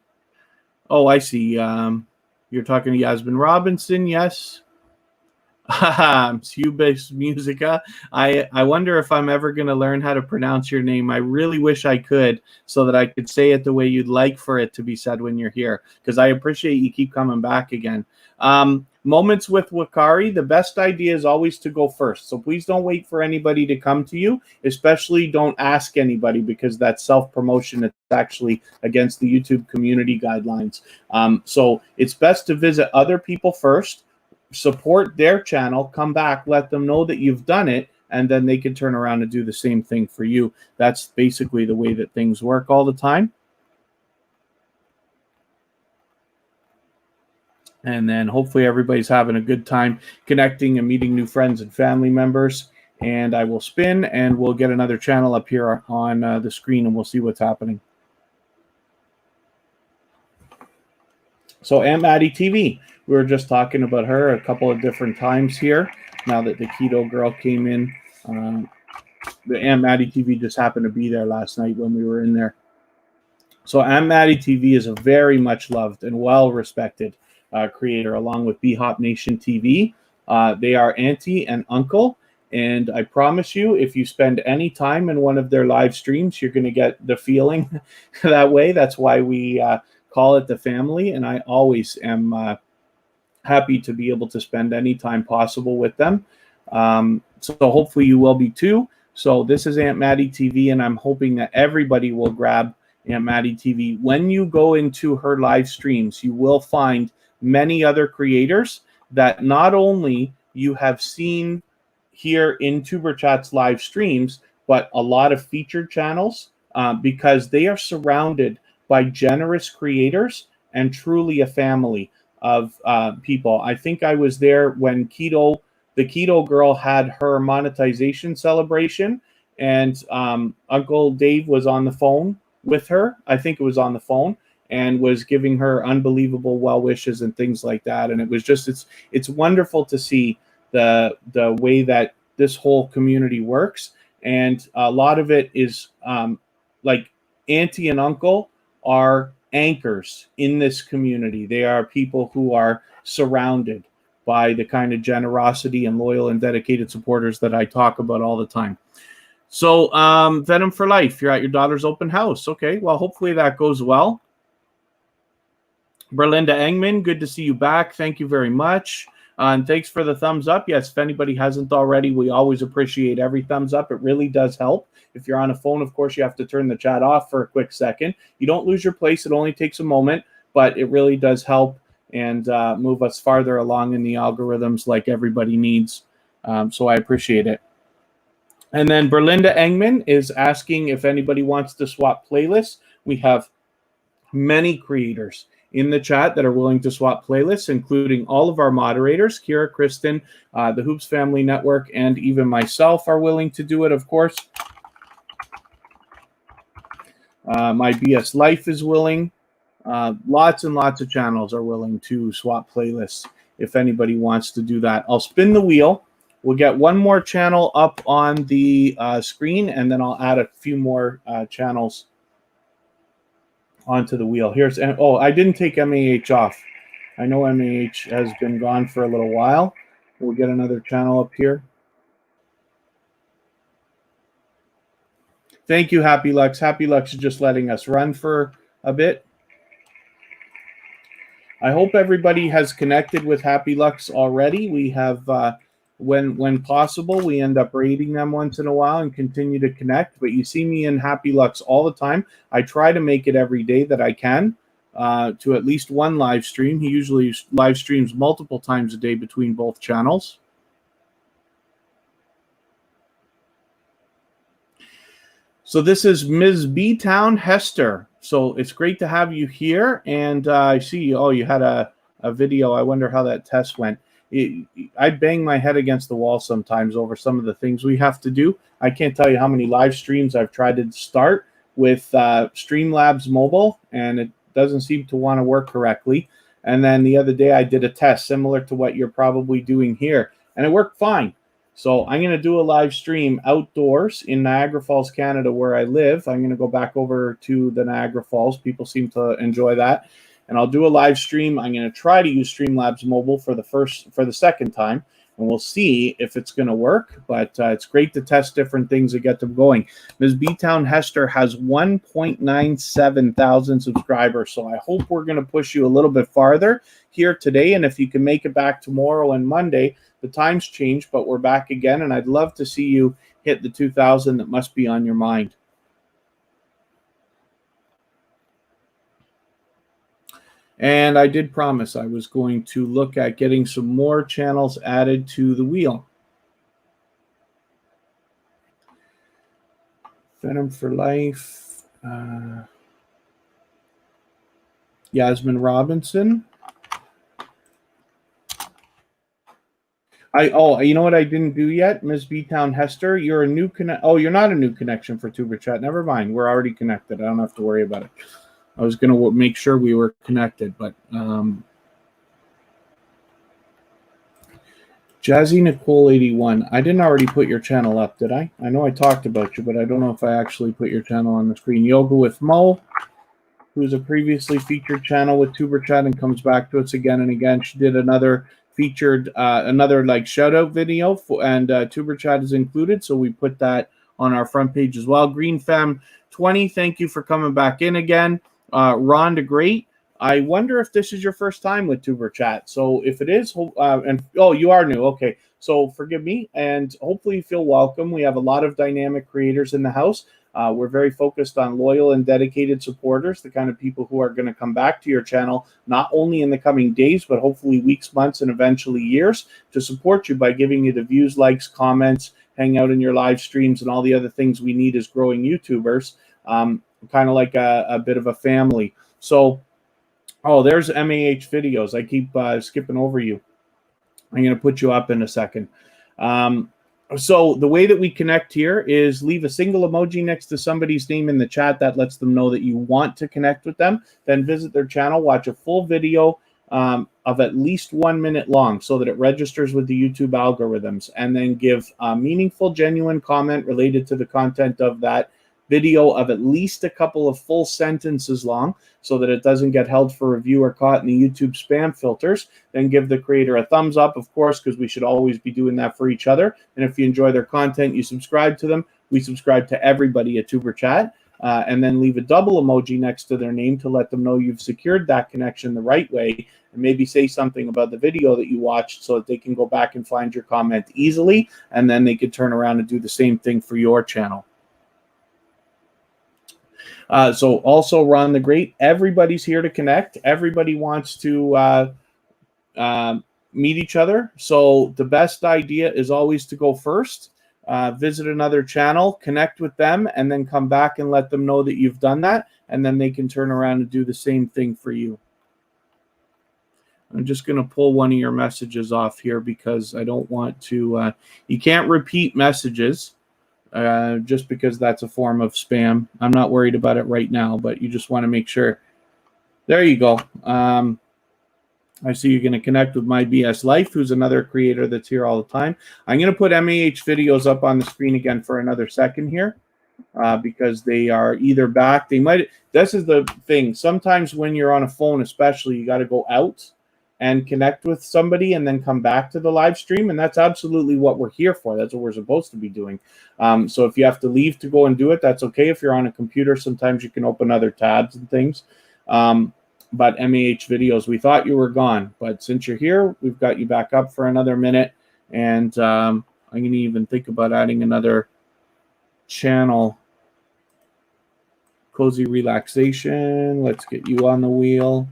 Oh, I see. You're talking to Yasmin Robinson, yes. Cubase Musica. I wonder if I'm ever going to learn how to pronounce your name. I really wish I could, so that I could say it the way you'd like for it to be said when you're here, because I appreciate you keep coming back again. Moments with Wakari, the best idea is always to go first. So please don't wait for anybody to come to you, especially don't ask anybody, because that's self-promotion. It's actually against the YouTube community guidelines. So it's best to visit other people first, support their channel, come back, let them know that you've done it, and then they can turn around and do the same thing for you. That's basically the way that things work all the time. And then hopefully everybody's having a good time connecting and meeting new friends and family members. and I will spin, and we'll get another channel up here on the screen, and we'll see what's happening. So Aunt Maddie TV, we were just talking about her a couple of different times here. Now that the keto girl came in, the Aunt Maddie TV just happened to be there last night when we were in there. So Aunt Maddie TV is a very much loved and well-respected creator, along with B-Hop Nation TV. They are auntie and uncle, and I promise you, if you spend any time in one of their live streams, you're going to get the feeling that way. That's why we call it the family, and I always am happy to be able to spend any time possible with them. So hopefully you will be too. So this is Aunt Maddie TV, and I'm hoping that everybody will grab Aunt Maddie TV. When you go into her live streams, you will find many other creators that not only you have seen here in Tuber Chat's live streams, but a lot of featured channels because they are surrounded by generous creators and truly a family of people. I think I was there when the Keto Girl had her monetization celebration, and Uncle Dave was on the phone with her. I think it was on the phone, and was giving her unbelievable well wishes and things like that. And it was just it's wonderful to see the way that this whole community works. And a lot of it is like auntie and uncle are anchors in this community. They are people who are surrounded by the kind of generosity and loyal and dedicated supporters that I talk about all the time. So Venom for Life, you're at your daughter's open house. Okay, well, hopefully that goes well. Berlinda Engman, good to see you back. Thank you very much. And thanks for the thumbs up. Yes, if anybody hasn't already, we always appreciate every thumbs up. It really does help. If you're on a phone, of course, you have to turn the chat off for a quick second. You don't lose your place. It only takes a moment, but it really does help and move us farther along in the algorithms like everybody needs. So I appreciate it. And then Berlinda Engman is asking if anybody wants to swap playlists. We have many creators in the chat that are willing to swap playlists, including all of our moderators. Kira, Kristen, the Hoops Family Network, and even myself are willing to do it, of course. My BS Life is willing. Lots and lots of channels are willing to swap playlists if anybody wants to do that. I'll spin the wheel. We'll get one more channel up on the screen, and then I'll add a few more channels onto the wheel. I didn't take MAH off. I know MAH has been gone for a little while. We'll get another channel up here. Thank you, Happy Lux. Happy Lux is just letting us run for a bit. I hope everybody has connected with Happy Lux already. We have, when possible, we end up raiding them once in a while and continue to connect. But you see me in Happy Lux all the time. I try to make it every day that I can to at least one live stream. He usually live streams multiple times a day between both channels. So this is Ms. B-Town Hester. So it's great to have you here. And I see, you had a video. I wonder how that test went. I bang my head against the wall sometimes over some of the things we have to do. I can't tell you how many live streams I've tried to start with Streamlabs Mobile, and it doesn't seem to want to work correctly. And then the other day I did a test similar to what you're probably doing here, and it worked fine. So I'm going to do a live stream outdoors in Niagara Falls, Canada, where I live. I'm going to go back over to the Niagara Falls. People seem to enjoy that. And I'll do a live stream. I'm going to try to use Streamlabs Mobile for the second time, and we'll see if it's going to work. But it's great to test different things and get them going. Ms. B-Town Hester has 1.97 thousand subscribers, so I hope we're going to push you a little bit farther here today. And if you can make it back tomorrow and Monday, the times change, but we're back again, and I'd love to see you hit the 2,000 that must be on your mind. And I did promise I was going to look at getting some more channels added to the wheel. Venom for Life. Yasmin Robinson. You know what I didn't do yet, Ms. B-Town Hester? You're a new connect. Oh, you're not a new connection for Tuber Chat. Never mind. We're already connected. I don't have to worry about it. I was going to make sure we were connected, but Jazzy Nicole 81. I didn't already put your channel up, did I? I know I talked about you, but I don't know if I actually put your channel on the screen. Yoga with Mo, who's a previously featured channel with Tuber Chat and comes back to us again and again. She did another featured, another like shout out video, and Tuber Chat is included, so we put that on our front page as well. Green Fam 20, thank you for coming back in again. Ron the Great, I wonder if this is your first time with Tuber Chat. So if it is, and oh, you are new. Okay, so forgive me, and hopefully you feel welcome. We have a lot of dynamic creators in the house. We're very focused on loyal and dedicated supporters, the kind of people who are going to come back to your channel, not only in the coming days, but hopefully weeks, months, and eventually years, to support you by giving you the views, likes, comments, hang out in your live streams, and all the other things we need as growing YouTubers, kind of like a bit of a family. So, oh, there's MAH videos. I keep skipping over you. I'm going to put you up in a second. So the way that we connect here is leave a single emoji next to somebody's name in the chat. That lets them know that you want to connect with them. Then visit their channel, watch a full video of at least 1 minute long so that it registers with the YouTube algorithms, and then give a meaningful, genuine comment related to the content of that video of at least a couple of full sentences long so that it doesn't get held for review or caught in the YouTube spam filters. Then give the creator a thumbs up, of course, because we should always be doing that for each other. And if you enjoy their content, you subscribe to them. We subscribe to everybody at Tuber Chat. And then leave a double emoji next to their name to let them know you've secured that connection the right way, and maybe say something about the video that you watched so that they can go back and find your comment easily, and then they could turn around and do the same thing for your channel. So also, Ron the Great, everybody's here to connect. Everybody wants to meet each other. So the best idea is always to go first, visit another channel, connect with them, and then come back and let them know that you've done that. And then they can turn around and do the same thing for you. I'm just going to pull one of your messages off here because I don't want to, you can't repeat messages. Just because that's a form of spam. I'm not worried about it right now, but you just want to make sure. There you go. I see you're going to connect with My BS Life, who's another creator that's here all the time. I'm going to put MAH videos up on the screen again for another second here because they are either back. They might. This is the thing. Sometimes when you're on a phone, especially, you got to go out and connect with somebody and then come back to the live stream. And that's absolutely what we're here for. That's what we're supposed to be doing. So if you have to leave to go and do it, that's okay. If you're on a computer, sometimes you can open other tabs and things. But MAH videos, we thought you were gone. But since you're here, we've got you back up for another minute. And I'm going to even think about adding another channel. Cozy Relaxation. Let's get you on the wheel.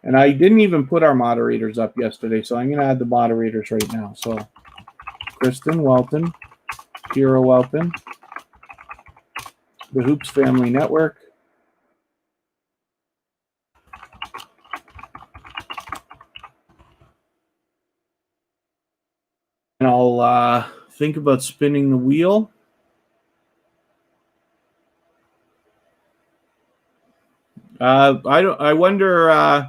And I didn't even put our moderators up yesterday, so I'm going to add the moderators right now. So, Kristen Welton, Kira Welton, the Hoops Family Network, and I'll think about spinning the wheel. I wonder.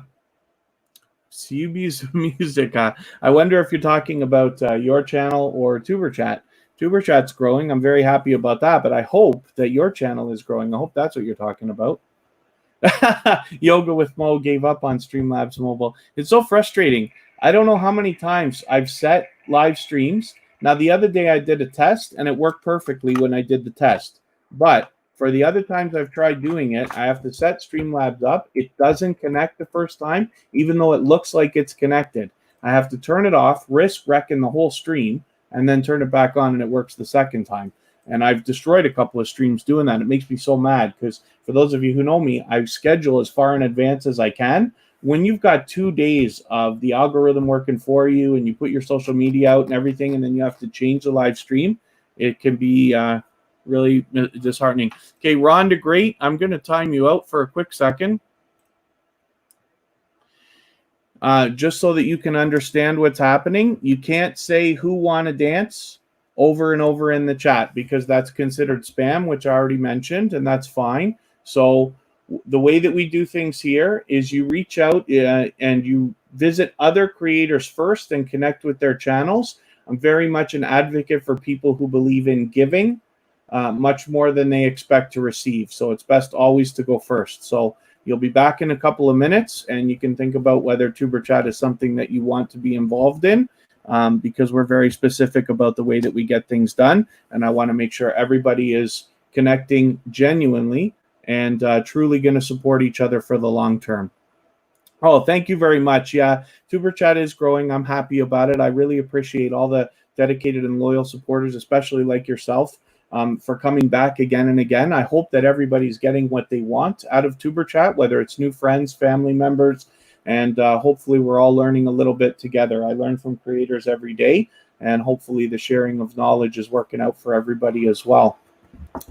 CUB's music. I wonder if you're talking about your channel or Tuber Chat. Tuber Chat's growing. I'm very happy about that, but I hope that your channel is growing. I hope that's what you're talking about. Yoga with Mo gave up on Streamlabs Mobile. It's so frustrating. I don't know how many times I've set live streams. Now, the other day I did a test, and it worked perfectly when I did the test. But for the other times I've tried doing it, I have to set Streamlabs up. It doesn't connect the first time, even though it looks like it's connected. I have to turn it off, risk wrecking the whole stream, and then turn it back on, and it works the second time. And I've destroyed a couple of streams doing that. It makes me so mad because for those of you who know me, I schedule as far in advance as I can. When you've got 2 days of the algorithm working for you and you put your social media out and everything, and then you have to change the live stream, it can be really disheartening. Okay, Ron the Great, I'm going to time you out for a quick second. just so that you can understand what's happening, you can't say who want to dance over and over in the chat because that's considered spam, which I already mentioned, and that's fine. So the way that we do things here is you reach out and you visit other creators first and connect with their channels. I'm very much an advocate for people who believe in giving much more than they expect to receive. So it's best always to go first. So you'll be back in a couple of minutes, and you can think about whether Tuber Chat is something that you want to be involved in, because we're very specific about the way that we get things done. And I want to make sure everybody is connecting genuinely and truly going to support each other for the long term. Oh, thank you very much. Yeah, Tuber Chat is growing. I'm happy about it. I really appreciate all the dedicated and loyal supporters, especially like yourself, for coming back again and again. I hope that everybody's getting what they want out of Tuber Chat, whether it's new friends, family members, and hopefully we're all learning a little bit together. I learn from creators every day, and hopefully the sharing of knowledge is working out for everybody as well.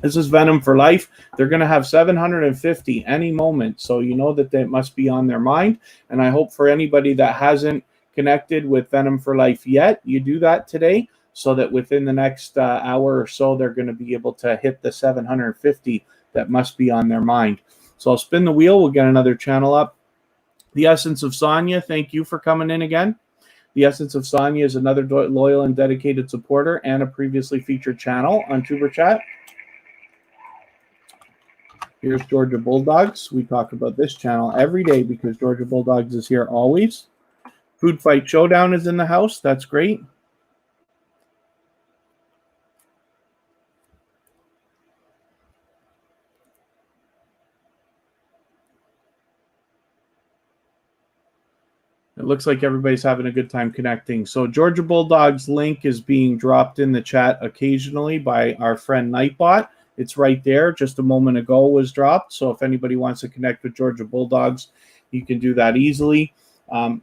This is Venom for Life. They're going to have 750 any moment, so you know that they must be on their mind. And I hope for anybody that hasn't connected with Venom for Life yet, you do that today, so that within the next hour or so, they're going to be able to hit the 750 that must be on their mind. So I'll spin the wheel. We'll get another channel up. The Essence of Sonia, thank you for coming in again. The Essence of Sonia is another loyal and dedicated supporter and a previously featured channel on Tuber Chat. Here's Georgia Bulldogs. We talk about this channel every day because Georgia Bulldogs is here always. Food Fight Showdown is in the house. That's great. It looks like everybody's having a good time connecting. So Georgia Bulldogs link is being dropped in the chat occasionally by our friend Nightbot. It's right there. Just a moment ago was dropped. So if anybody wants to connect with Georgia Bulldogs, you can do that easily.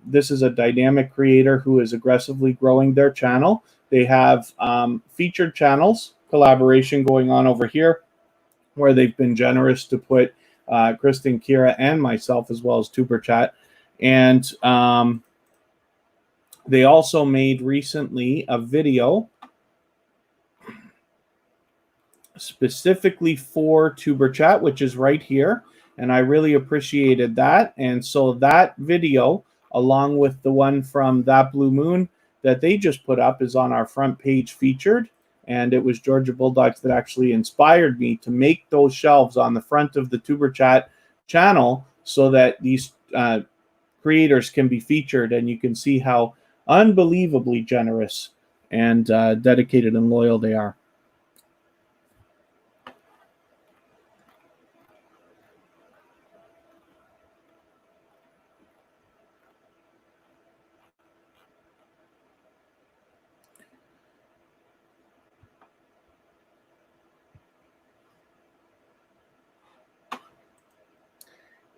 This is a dynamic creator who is aggressively growing their channel. They have featured channels, collaboration going on over here, where they've been generous to put Kristen, Kira, and myself, as well as Tuber Chat. And they also made recently a video specifically for Tuber Chat, which is right here. And I really appreciated that. And so that video, along with the one from That Blue Moon that they just put up, is on our front page featured. And it was Georgia Bulldogs that actually inspired me to make those shelves on the front of the Tuber Chat channel so that these creators can be featured, and you can see how unbelievably generous and dedicated and loyal they are.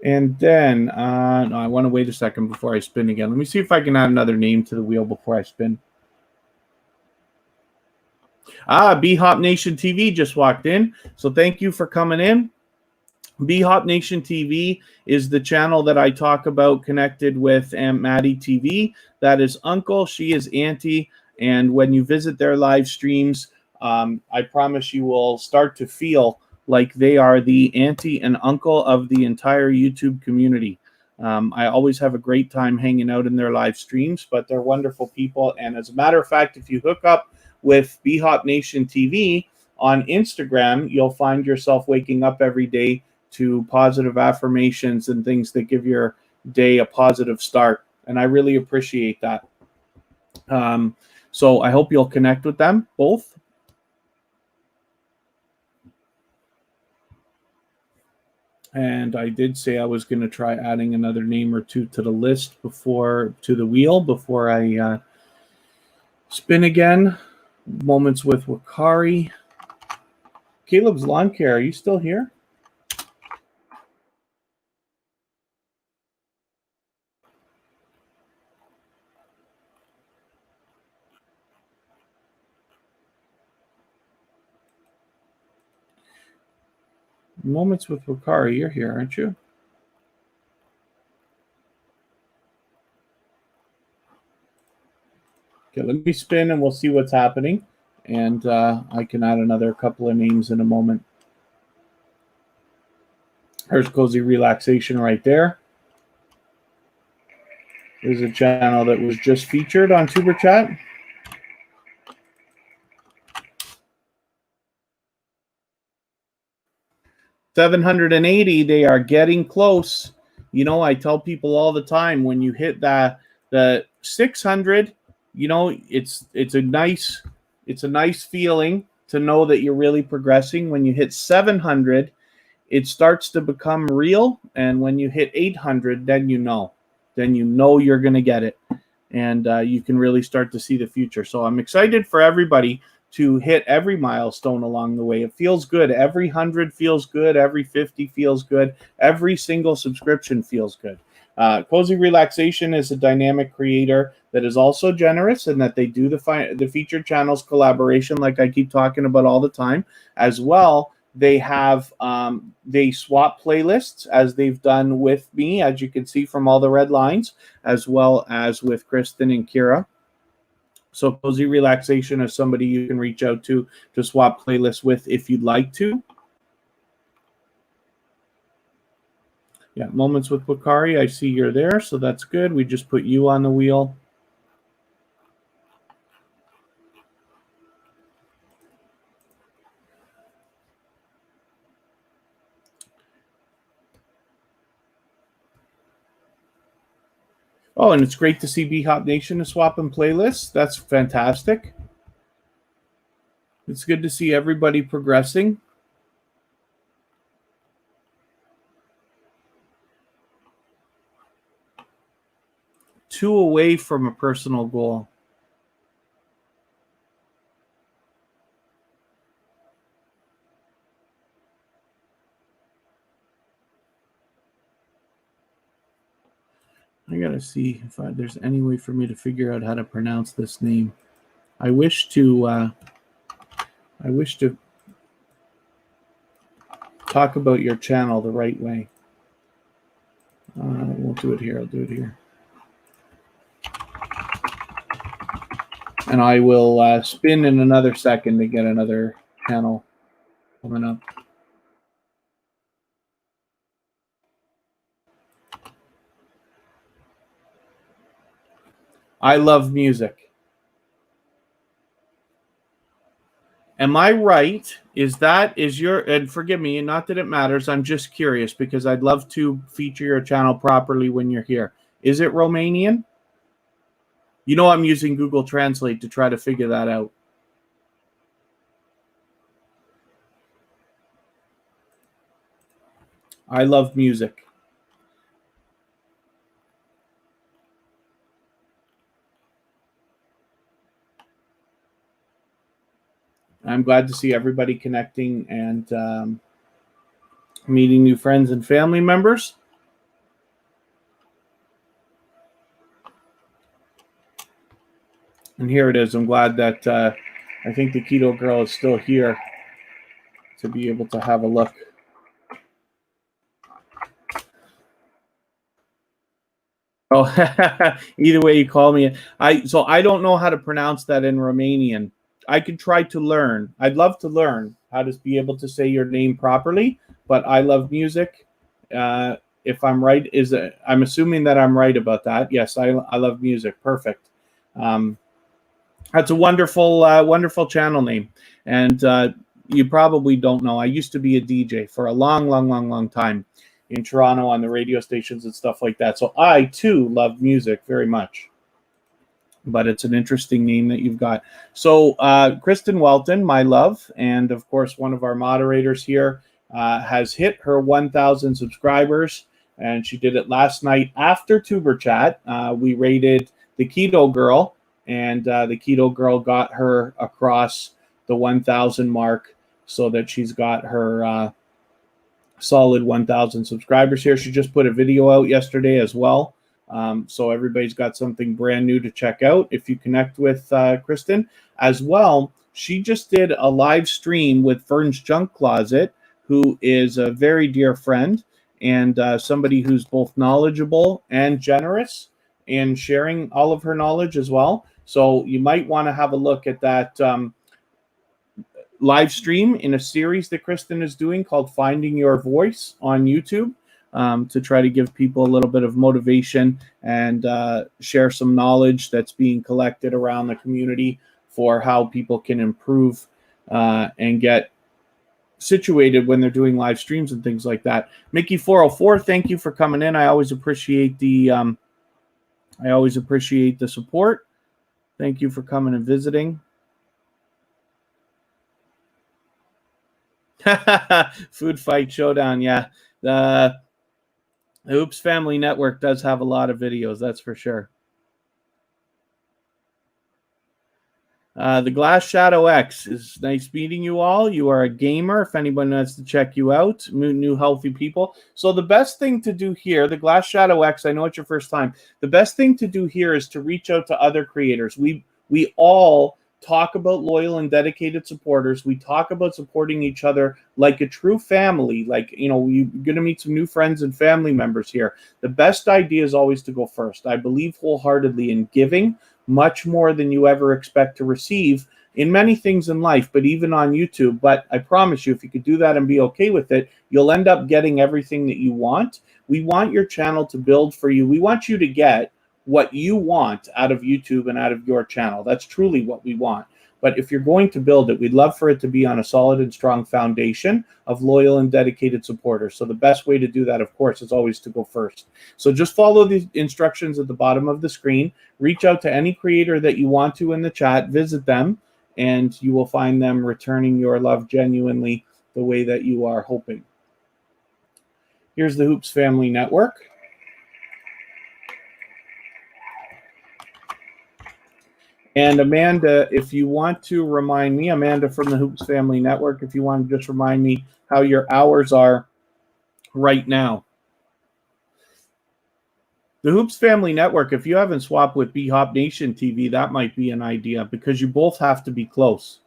And then no, I want to wait a second before I spin again. Let me see if I can add another name to the wheel before I spin. B-Hop Nation TV just walked in. So thank you for coming in. B-Hop Nation TV is the channel that I talk about connected with Aunt Maddie TV. That is Uncle. She is Auntie. And when you visit their live streams, I promise you will start to feel like they are the auntie and uncle of the entire YouTube community. I always have a great time hanging out in their live streams, but they're wonderful people. And as a matter of fact, if you hook up with B-Hop Nation TV on Instagram, you'll find yourself waking up every day to positive affirmations and things that give your day a positive start. And I really appreciate that. So I hope you'll connect with them both. And I did say I was going to try adding another name or two to the list to the wheel before I spin again. Moments with Wakari. Caleb's Lawn Care, are you still here? Moments with Wakari, you're here, aren't you? Okay, let me spin and we'll see what's happening. And I can add another couple of names in a moment. Here's Cozy Relaxation right there. There's a channel that was just featured on Tuber Chat. $780, they are getting close. You know, I tell people all the time, when you hit the 600, you know, it's a nice feeling to know that you're really progressing. When you hit 700, it starts to become real, and when you hit 800, then you know you're going to get it, and you can really start to see the future. So I'm excited for everybody to hit every milestone along the way. It feels good. Every 100 feels good. Every 50 feels good. Every single subscription feels good. Cozy Relaxation is a dynamic creator that is also generous, and that they do the featured channels collaboration, like I keep talking about all the time. As well, they have they swap playlists, as they've done with me, as you can see from all the red lines, as well as with Kristen and Kira. So Cozy Relaxation is somebody you can reach out to swap playlists with if you'd like to. Yeah, Moments with Bakari, I see you're there, so that's good. We just put you on the wheel. Oh, and it's great to see B-Hop Nation is swapping playlists. That's fantastic. It's good to see everybody progressing. Two away from a personal goal. I gotta see if there's any way for me to figure out how to pronounce this name. I wish to talk about your channel the right way. I won't do it here. I'll do it here. And I will spin in another second to get another channel coming up. I love music. Am I right? Is your, and forgive me, not that it matters, I'm just curious because I'd love to feature your channel properly when you're here. Is it Romanian? You know, I'm using Google Translate to try to figure that out. I love music. I'm glad to see everybody connecting and meeting new friends and family members. And here it is. I'm glad that I think the Keto Girl is still here to be able to have a look. Oh, either way you call me. So I don't know how to pronounce that in Romanian. I could try to learn. I'd love to learn how to be able to say your name properly, but I love music. If I'm right, I'm assuming that I'm right about that. Yes, I love music. Perfect. That's a wonderful channel name. And you probably don't know, I used to be a DJ for a long time in Toronto on the radio stations and stuff like that. So I, too, love music very much. But it's an interesting name that you've got. So Kristen Welton, my love, and of course one of our moderators here, has hit her 1,000 subscribers, and she did it last night after Tuber Chat. We rated the Keto Girl, and the Keto Girl got her across the 1,000 mark, so that she's got her solid 1,000 subscribers here. She just put a video out yesterday as well. So everybody's got something brand new to check out if you connect with Kristen. As well, she just did a live stream with Vern's Junk Closet, who is a very dear friend and somebody who's both knowledgeable and generous in sharing all of her knowledge as well. So you might want to have a look at that live stream in a series that Kristen is doing called Finding Your Voice on YouTube, to try to give people a little bit of motivation and share some knowledge that's being collected around the community for how people can improve and get situated when they're doing live streams and things like that. Mickey 404, thank you for coming in. I always appreciate the support. Thank you for coming and visiting. Food Fight Showdown, yeah. The Oops Family Network does have a lot of videos, that's for sure. The Glass Shadow X is nice meeting you all. You are a gamer. If anyone wants to check you out, new healthy people. So the best thing to do here, the Glass Shadow X, I know it's your first time. The best thing to do here is to reach out to other creators. We all talk about loyal and dedicated supporters. We talk about supporting each other like a true family. Like, you know, you're going to meet some new friends and family members here. The best idea is always to go first. I believe wholeheartedly in giving much more than you ever expect to receive in many things in life, but even on YouTube. But I promise you, if you could do that and be okay with it, you'll end up getting everything that you want. We want your channel to build for you. We want you to get what you want out of YouTube and out of your channel. That's truly what we want. But if you're going to build it, we'd love for it to be on a solid and strong foundation of loyal and dedicated supporters. So the best way to do that, of course, is always to go first. So just follow the instructions at the bottom of the screen. Reach out to any creator that you want to in the chat. Visit them, and you will find them returning your love genuinely the way that you are hoping. Here's the Hoops Family Network. And Amanda, if you want to remind me, Amanda from the Hoops Family Network, if you want to just remind me how your hours are right now. The Hoops Family Network, if you haven't swapped with B-Hop Nation TV, that might be an idea because you both have to be close.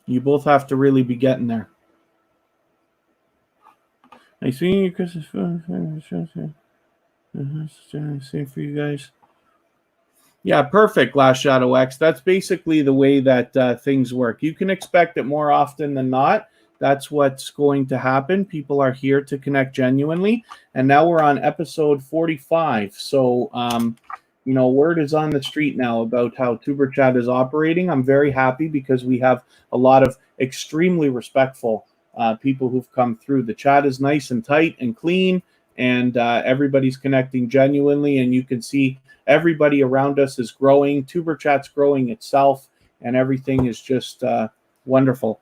You both have to really be getting there. Nice meeting you, Chris. Same for you guys. Yeah, perfect, Glass Shadow X. That's basically the way that things work. You can expect it more often than not. That's what's going to happen. People are here to connect genuinely. And now we're on episode 45. So, you know, word is on the street now about how Tuber Chat is operating. I'm very happy because we have a lot of extremely respectful people who've come through. The chat is nice and tight and clean, and everybody's connecting genuinely. And you can see everybody around us is growing. Tuber Chat's growing itself, and everything is just wonderful.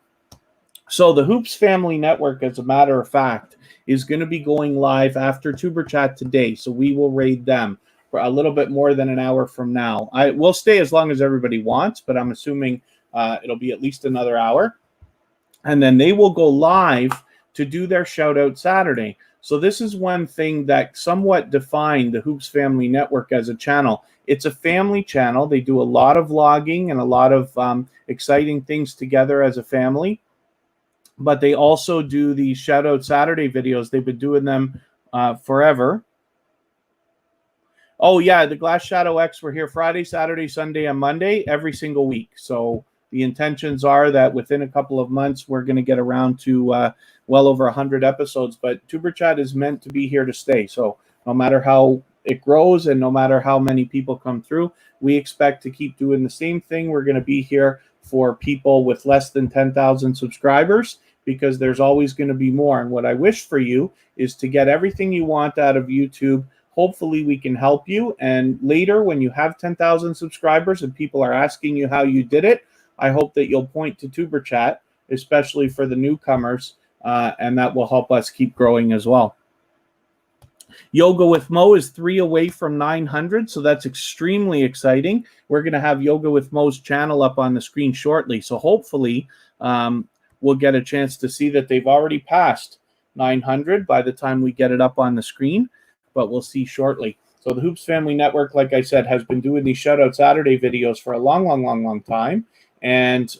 So the Hoops Family Network, as a matter of fact, is going to be going live after Tuber Chat today. So we will raid them for a little bit more than an hour from now. I will stay as long as everybody wants, but I'm assuming it'll be at least another hour. And then they will go live to do their shout out Saturday. So this is one thing that somewhat defined the Hoops Family Network as a channel. It's a family channel. They do a lot of vlogging and a lot of exciting things together as a family. But they also do the shout out Saturday videos. They've been doing them forever. Oh, yeah, the Glass Shadow X, we're here Friday, Saturday, Sunday, and Monday every single week. So the intentions are that within a couple of months, we're going to get around to well over 100 episodes. But Tuber Chat is meant to be here to stay. So no matter how it grows and no matter how many people come through, we expect to keep doing the same thing. We're going to be here for people with less than 10,000 subscribers because there's always going to be more. And what I wish for you is to get everything you want out of YouTube. Hopefully we can help you. And later, when you have 10,000 subscribers and people are asking you how you did it, I hope that you'll point to Tuber Chat, especially for the newcomers, and that will help us keep growing as well. Yoga with Mo is 3 away from 900, so that's extremely exciting. We're going to have Yoga with Mo's channel up on the screen shortly, so hopefully we'll get a chance to see that they've already passed 900 by the time we get it up on the screen, but we'll see shortly. So the Hoops Family Network, like I said, has been doing these Shoutout Saturday videos for a long time, and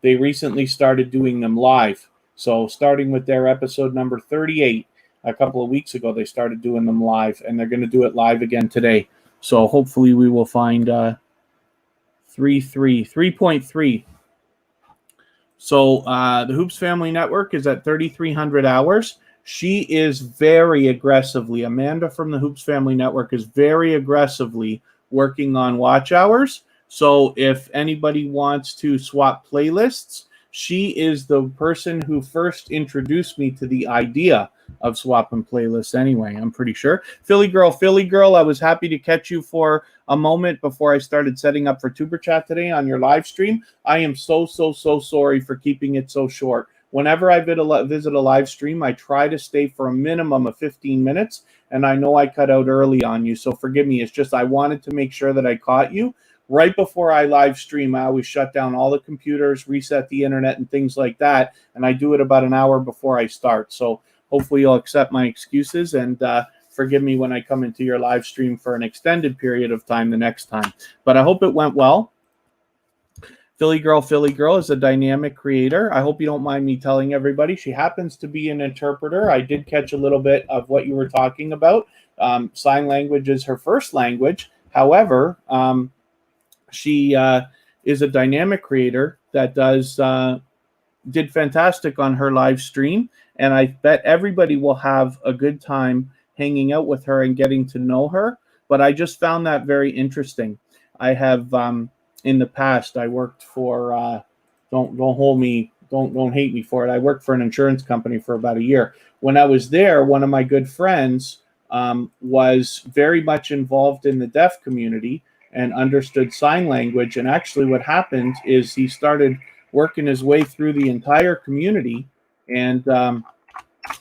they recently started doing them live. So starting with their episode number 38, a couple of weeks ago, they started doing them live, and they're going to do it live again today. So hopefully we will find 3.3. So the Hoops Family Network is at 3,300 hours. She is very aggressively, Amanda from the Hoops Family Network is very aggressively working on watch hours. So if anybody wants to swap playlists, she is the person who first introduced me to the idea of swapping playlists anyway, I'm pretty sure. Philly Girl, I was happy to catch you for a moment before I started setting up for Tuber Chat today on your live stream. I am so sorry for keeping it so short. Whenever I visit a live stream, I try to stay for a minimum of 15 minutes, and I know I cut out early on you, so forgive me. It's just I wanted to make sure that I caught you. Right before I live stream, I always shut down all the computers, reset the internet, and things like that, and I do it about an hour before I start. So hopefully you'll accept my excuses and forgive me when I come into your live stream for an extended period of time the next time. But I hope it went well. Philly Girl is a dynamic creator. I hope you don't mind me telling everybody. She happens to be an interpreter. I did catch a little bit of what you were talking about. Sign language is her first language. However, she is a dynamic creator that did fantastic on her live stream. And I bet everybody will have a good time hanging out with her and getting to know her. But I just found that very interesting. I have... in the past, I worked for, don't hate me for it. I worked for an insurance company for about a year. When I was there, one of my good friends was very much involved in the deaf community and understood sign language. And actually what happened is he started working his way through the entire community and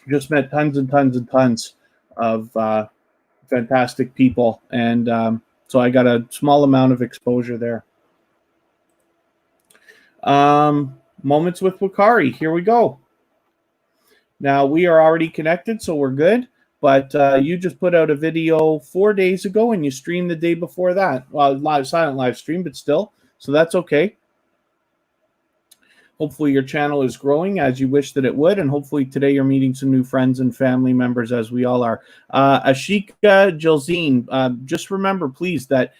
just met tons and tons of fantastic people. And so I got a small amount of exposure there. Moments with Wakari. Here we go. Now we are already connected, so we're good. But you just put out a video 4 days ago, and you streamed the day before that. Well, silent live stream, but still. So that's okay. Hopefully your channel is growing as you wish that it would, and hopefully today you're meeting some new friends and family members as we all are. Ashika Jilzine, just remember, please, that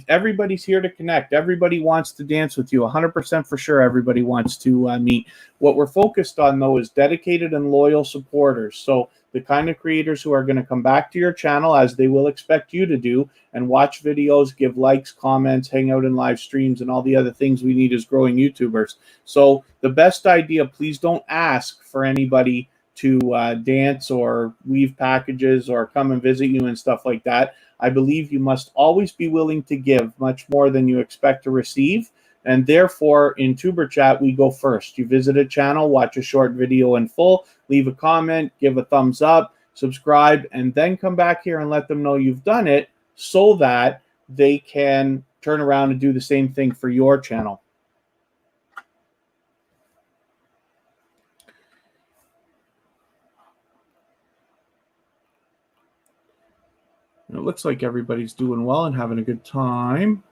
everybody's here to connect. Everybody wants to dance with you, 100% for sure. Everybody wants to meet. What we're focused on, though, is dedicated and loyal supporters. So the kind of creators who are going to come back to your channel, as they will expect you to do, and watch videos, give likes, comments, hang out in live streams, and all the other things we need as growing YouTubers. So the best idea, please don't ask for anybody to dance or leave packages or come and visit you and stuff like that. I believe you must always be willing to give much more than you expect to receive. And therefore, in Tuber Chat, we go first. You visit a channel, watch a short video in full, leave a comment, give a thumbs up, subscribe, and then come back here and let them know you've done it so that they can turn around and do the same thing for your channel. It looks like everybody's doing well and having a good time.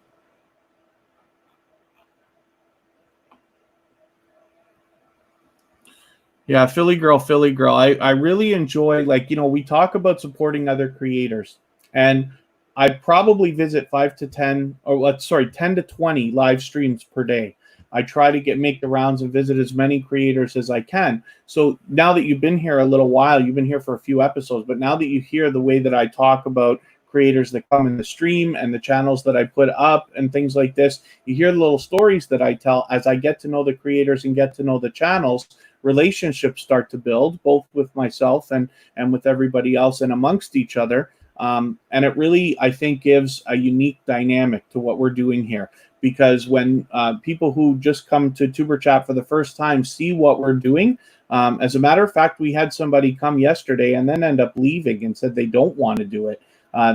Yeah, Philly girl. I really enjoy, like, we talk about supporting other creators, and I probably visit 10 to 20 live streams per day. I try to make the rounds and visit as many creators as I can. So now that you've been here a little while, you've been here for a few episodes, but now that you hear the way that I talk about creators that come in the stream and the channels that I put up and things like this, you hear the little stories that I tell as I get to know the creators and get to know the channels. Relationships start to build, both with myself and with everybody else and amongst each other. And it really, I think, gives a unique dynamic to what we're doing here. Because when people who just come to Tuber Chat for the first time see what we're doing, as a matter of fact, we had somebody come yesterday and then end up leaving and said they don't want to do it.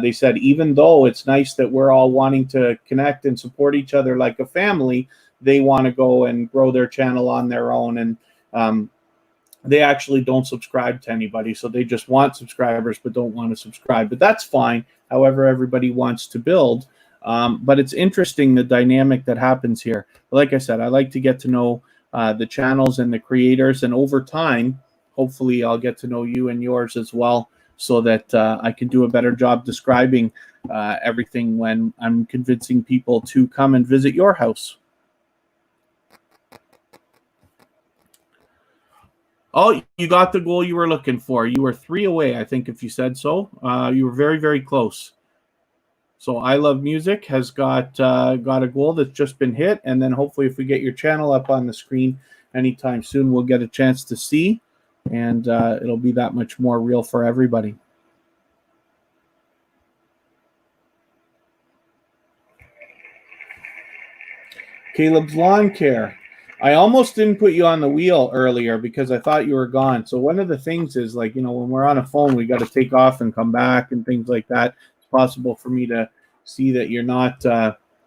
They said, even though it's nice that we're all wanting to connect and support each other like a family, they want to go and grow their channel on their own. And they actually don't subscribe to anybody, so they just want subscribers but don't want to subscribe. But that's fine, however everybody wants to build. But it's interesting, the dynamic that happens here. But like I said, I like to get to know the channels and the creators, and over time, hopefully I'll get to know you and yours as well. so that I can do a better job describing everything when I'm convincing people to come and visit your house. Oh, you got the goal you were looking for. You were 3 away, I think, if you said so. You were very, very close. So I Love Music has got a goal that's just been hit, and then hopefully if we get your channel up on the screen anytime soon, we'll get a chance to see, and it'll be that much more real for everybody. Caleb's Lawn Care. I almost didn't put you on the wheel earlier because I thought you were gone. So one of the things is, like, you know, when we're on a phone, we got to take off and come back and things like that. It's possible for me to see that you're not,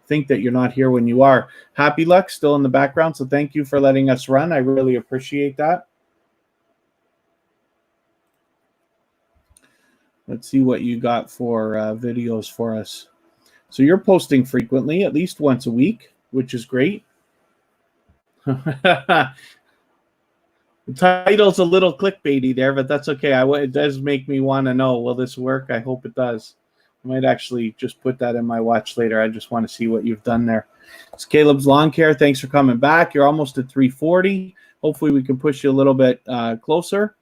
think that you're not here when you are. Happy Luck still in the background. So thank you for letting us run. I really appreciate that. Let's see what you got for videos for us. So you're posting frequently, at least once a week, which is great. The title's a little clickbaity there, but that's okay. It does make me want to know, will this work? I hope it does. I might actually just put that in my watch later. I just want to see what you've done there. It's Caleb's Lawn Care. Thanks for coming back. You're almost at 340. Hopefully we can push you a little bit closer.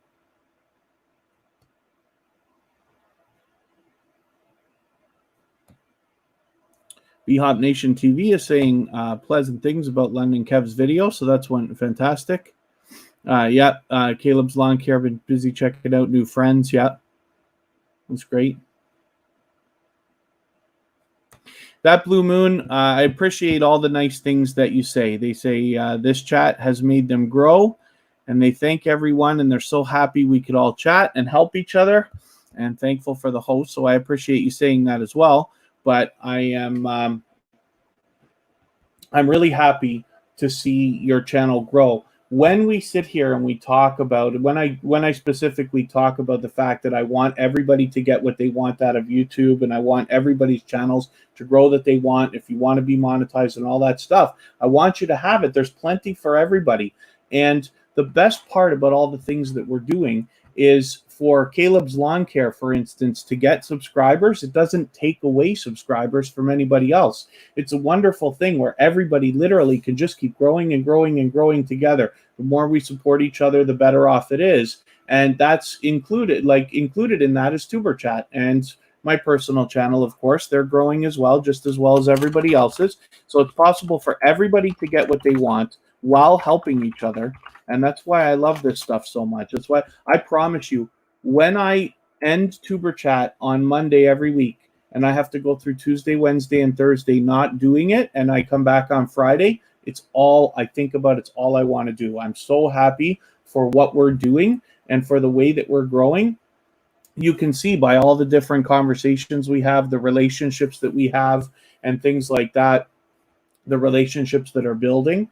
BHop Nation TV is saying pleasant things about London Kev's video, so that's one fantastic. Caleb's Lawn Care, been busy checking out new friends. Yeah, that's great. That Blue Moon, I appreciate all the nice things that you say. They say this chat has made them grow, and they thank everyone, and they're so happy we could all chat and help each other, and thankful for the host. So I appreciate you saying that as well. But I am I'm really happy to see your channel grow. When we sit here and we talk about, when I specifically talk about the fact that I want everybody to get what they want out of YouTube, and I want everybody's channels to grow that they want, if you want to be monetized and all that stuff, I want you to have it. There's plenty for everybody. And the best part about all the things that we're doing is, for Caleb's Lawn Care, for instance, to get subscribers, it doesn't take away subscribers from anybody else. It's a wonderful thing where everybody literally can just keep growing and growing and growing together. The more we support each other, the better off it is. And that's included in that is Tuber Chat and my personal channel, of course. They're growing as well, just as well as everybody else's. So it's possible for everybody to get what they want while helping each other. And that's why I love this stuff so much. That's why I promise you, when I end Tuber Chat on Monday every week, and I have to go through Tuesday, Wednesday, and Thursday not doing it, and I come back on Friday, it's all I think about. It's all I want to do. I'm so happy for what we're doing and for the way that we're growing. You can see by all the different conversations we have, the relationships that we have, and things like that, the relationships that are building.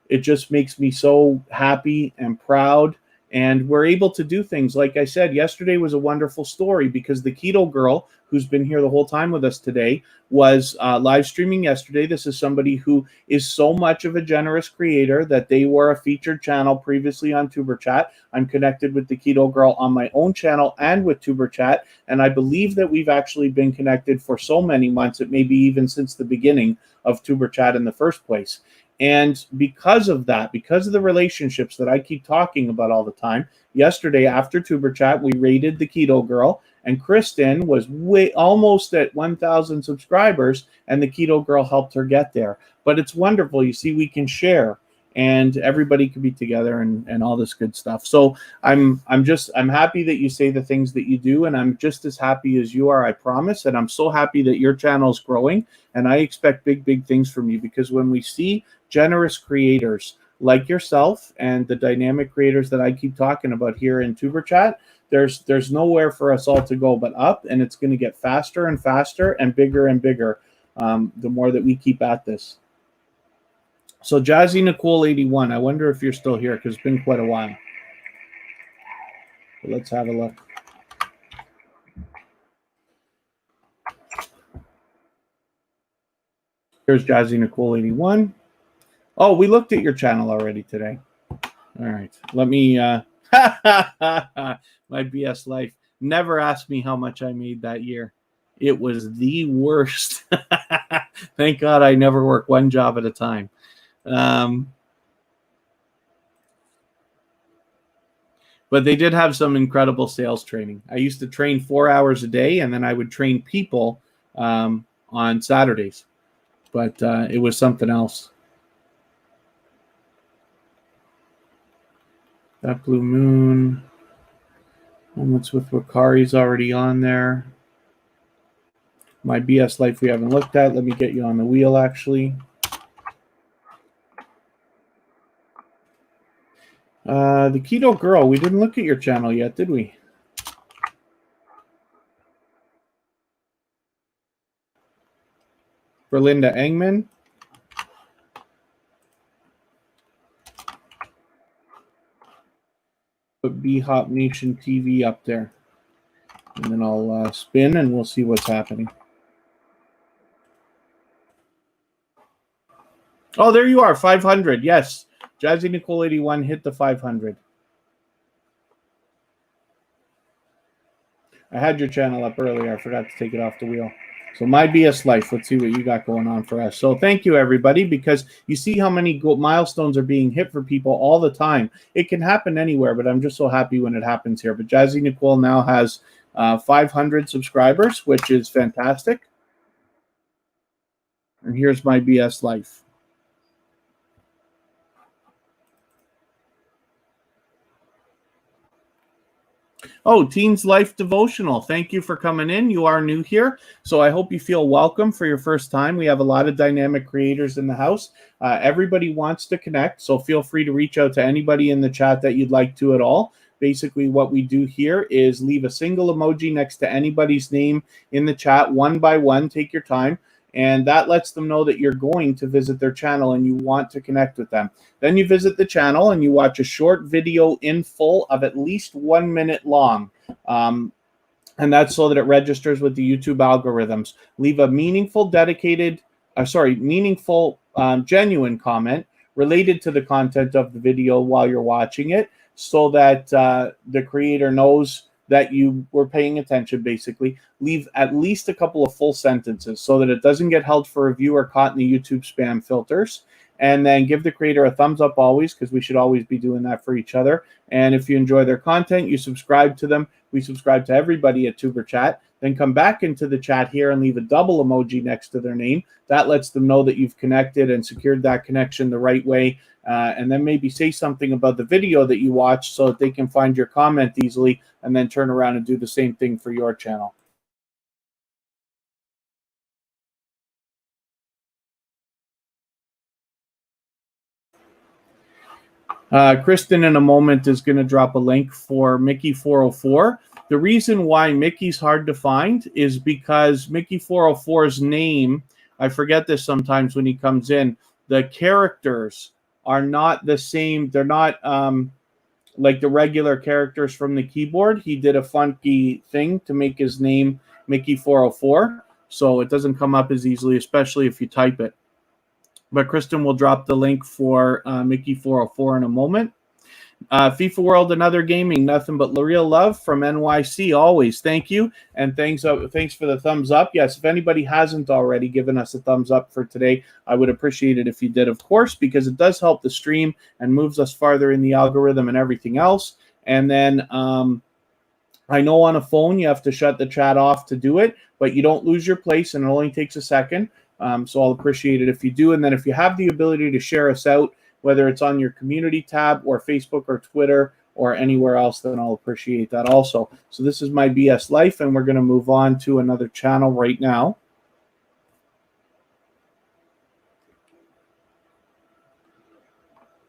It just makes me so happy and proud. And we're able to do things. Like I said, yesterday was a wonderful story because the Keto Girl, who's been here the whole time with us today, was live streaming yesterday. This is somebody who is so much of a generous creator that they were a featured channel previously on Tuber Chat. I'm connected with the Keto Girl on my own channel and with Tuber Chat. And I believe that we've actually been connected for so many months, it may be even since the beginning of Tuber Chat in the first place. And because of that, because of the relationships that I keep talking about all the time, yesterday after Tuber Chat, we raided the Keto Girl, and Kristen was almost at 1,000 subscribers, and the Keto Girl helped her get there. But it's wonderful. You see, we can share, and everybody can be together and all this good stuff. So I'm happy that you say the things that you do, and I'm just as happy as you are, I promise. And I'm so happy that your channel's growing, and I expect big, big things from you, because when we see generous creators like yourself and the dynamic creators that I keep talking about here in Tuber Chat, there's nowhere for us all to go but up, and it's going to get faster and faster and bigger the more that we keep at this. So Jazzy Nicole 81, I wonder if you're still here, because it's been quite a while. But let's have a look. Here's Jazzy Nicole 81. Oh, we looked at your channel already today. All right. Let me my BS life. Never ask me how much I made that year. It was the worst. Thank God I never worked one job at a time. But they did have some incredible sales training. I used to train 4 hours a day, and then I would train people on Saturdays. But it was something else. That Blue Moon. Moments with Wakari's already on there. My BS Life we haven't looked at. Let me get you on the wheel, actually. The Keto Girl. We didn't look at your channel yet, did we? Berlinda Engman. Put B-Hop Nation TV up there. And then I'll spin and we'll see what's happening. Oh, there you are, 500. Yes, Jazzy Nicole 81 hit the 500. I had your channel up earlier. I forgot to take it off the wheel. So My BS Life, let's see what you got going on for us. So thank you, everybody, because you see how many milestones are being hit for people all the time. It can happen anywhere, but I'm just so happy when it happens here. But Jazzy Nicole now has 500 subscribers, which is fantastic. And here's My BS Life. Oh, Teens Life Devotional. Thank you for coming in. You are new here, so I hope you feel welcome for your first time. We have a lot of dynamic creators in the house. Everybody wants to connect, so feel free to reach out to anybody in the chat that you'd like to at all. Basically, what we do here is leave a single emoji next to anybody's name in the chat, one by one. Take your time. And that lets them know that you're going to visit their channel and you want to connect with them. Then you visit the channel and you watch a short video in full of at least 1 minute long. And that's so that it registers with the YouTube algorithms. Leave a meaningful, genuine comment related to the content of the video while you're watching it, so that the creator knows that you were paying attention. Basically, leave at least a couple of full sentences so that it doesn't get held for review or caught in the YouTube spam filters. And then give the creator a thumbs up always, because we should always be doing that for each other. And if you enjoy their content, you subscribe to them. We subscribe to everybody at Tuber Chat. Then come back into the chat here and leave a double emoji next to their name. That lets them know that you've connected and secured that connection the right way. And then maybe say something about the video that you watched so that they can find your comment easily, and then turn around and do the same thing for your channel. Kristen in a moment is going to drop a link for Mickey 404. The reason why Mickey's hard to find is because Mickey 404's name, I forget this sometimes when he comes in, the characters are not the same. They're not like the regular characters from the keyboard. He did a funky thing to make his name Mickey 404, so it doesn't come up as easily, especially if you type it. But Kristen will drop the link for Mickey 404 in a moment. FIFA World and Other Gaming, nothing but real love from NYC. Always thank you, and thanks for the thumbs up. Yes, if anybody hasn't already given us a thumbs up for today, I would appreciate it if you did, of course, because it does help the stream and moves us farther in the algorithm and everything else. And then I know on a phone you have to shut the chat off to do it, but you don't lose your place, and it only takes a second. So I'll appreciate it if you do. And then if you have the ability to share us out, whether it's on your community tab or Facebook or Twitter or anywhere else, then I'll appreciate that also. So this is My BS Life, and we're going to move on to another channel right now.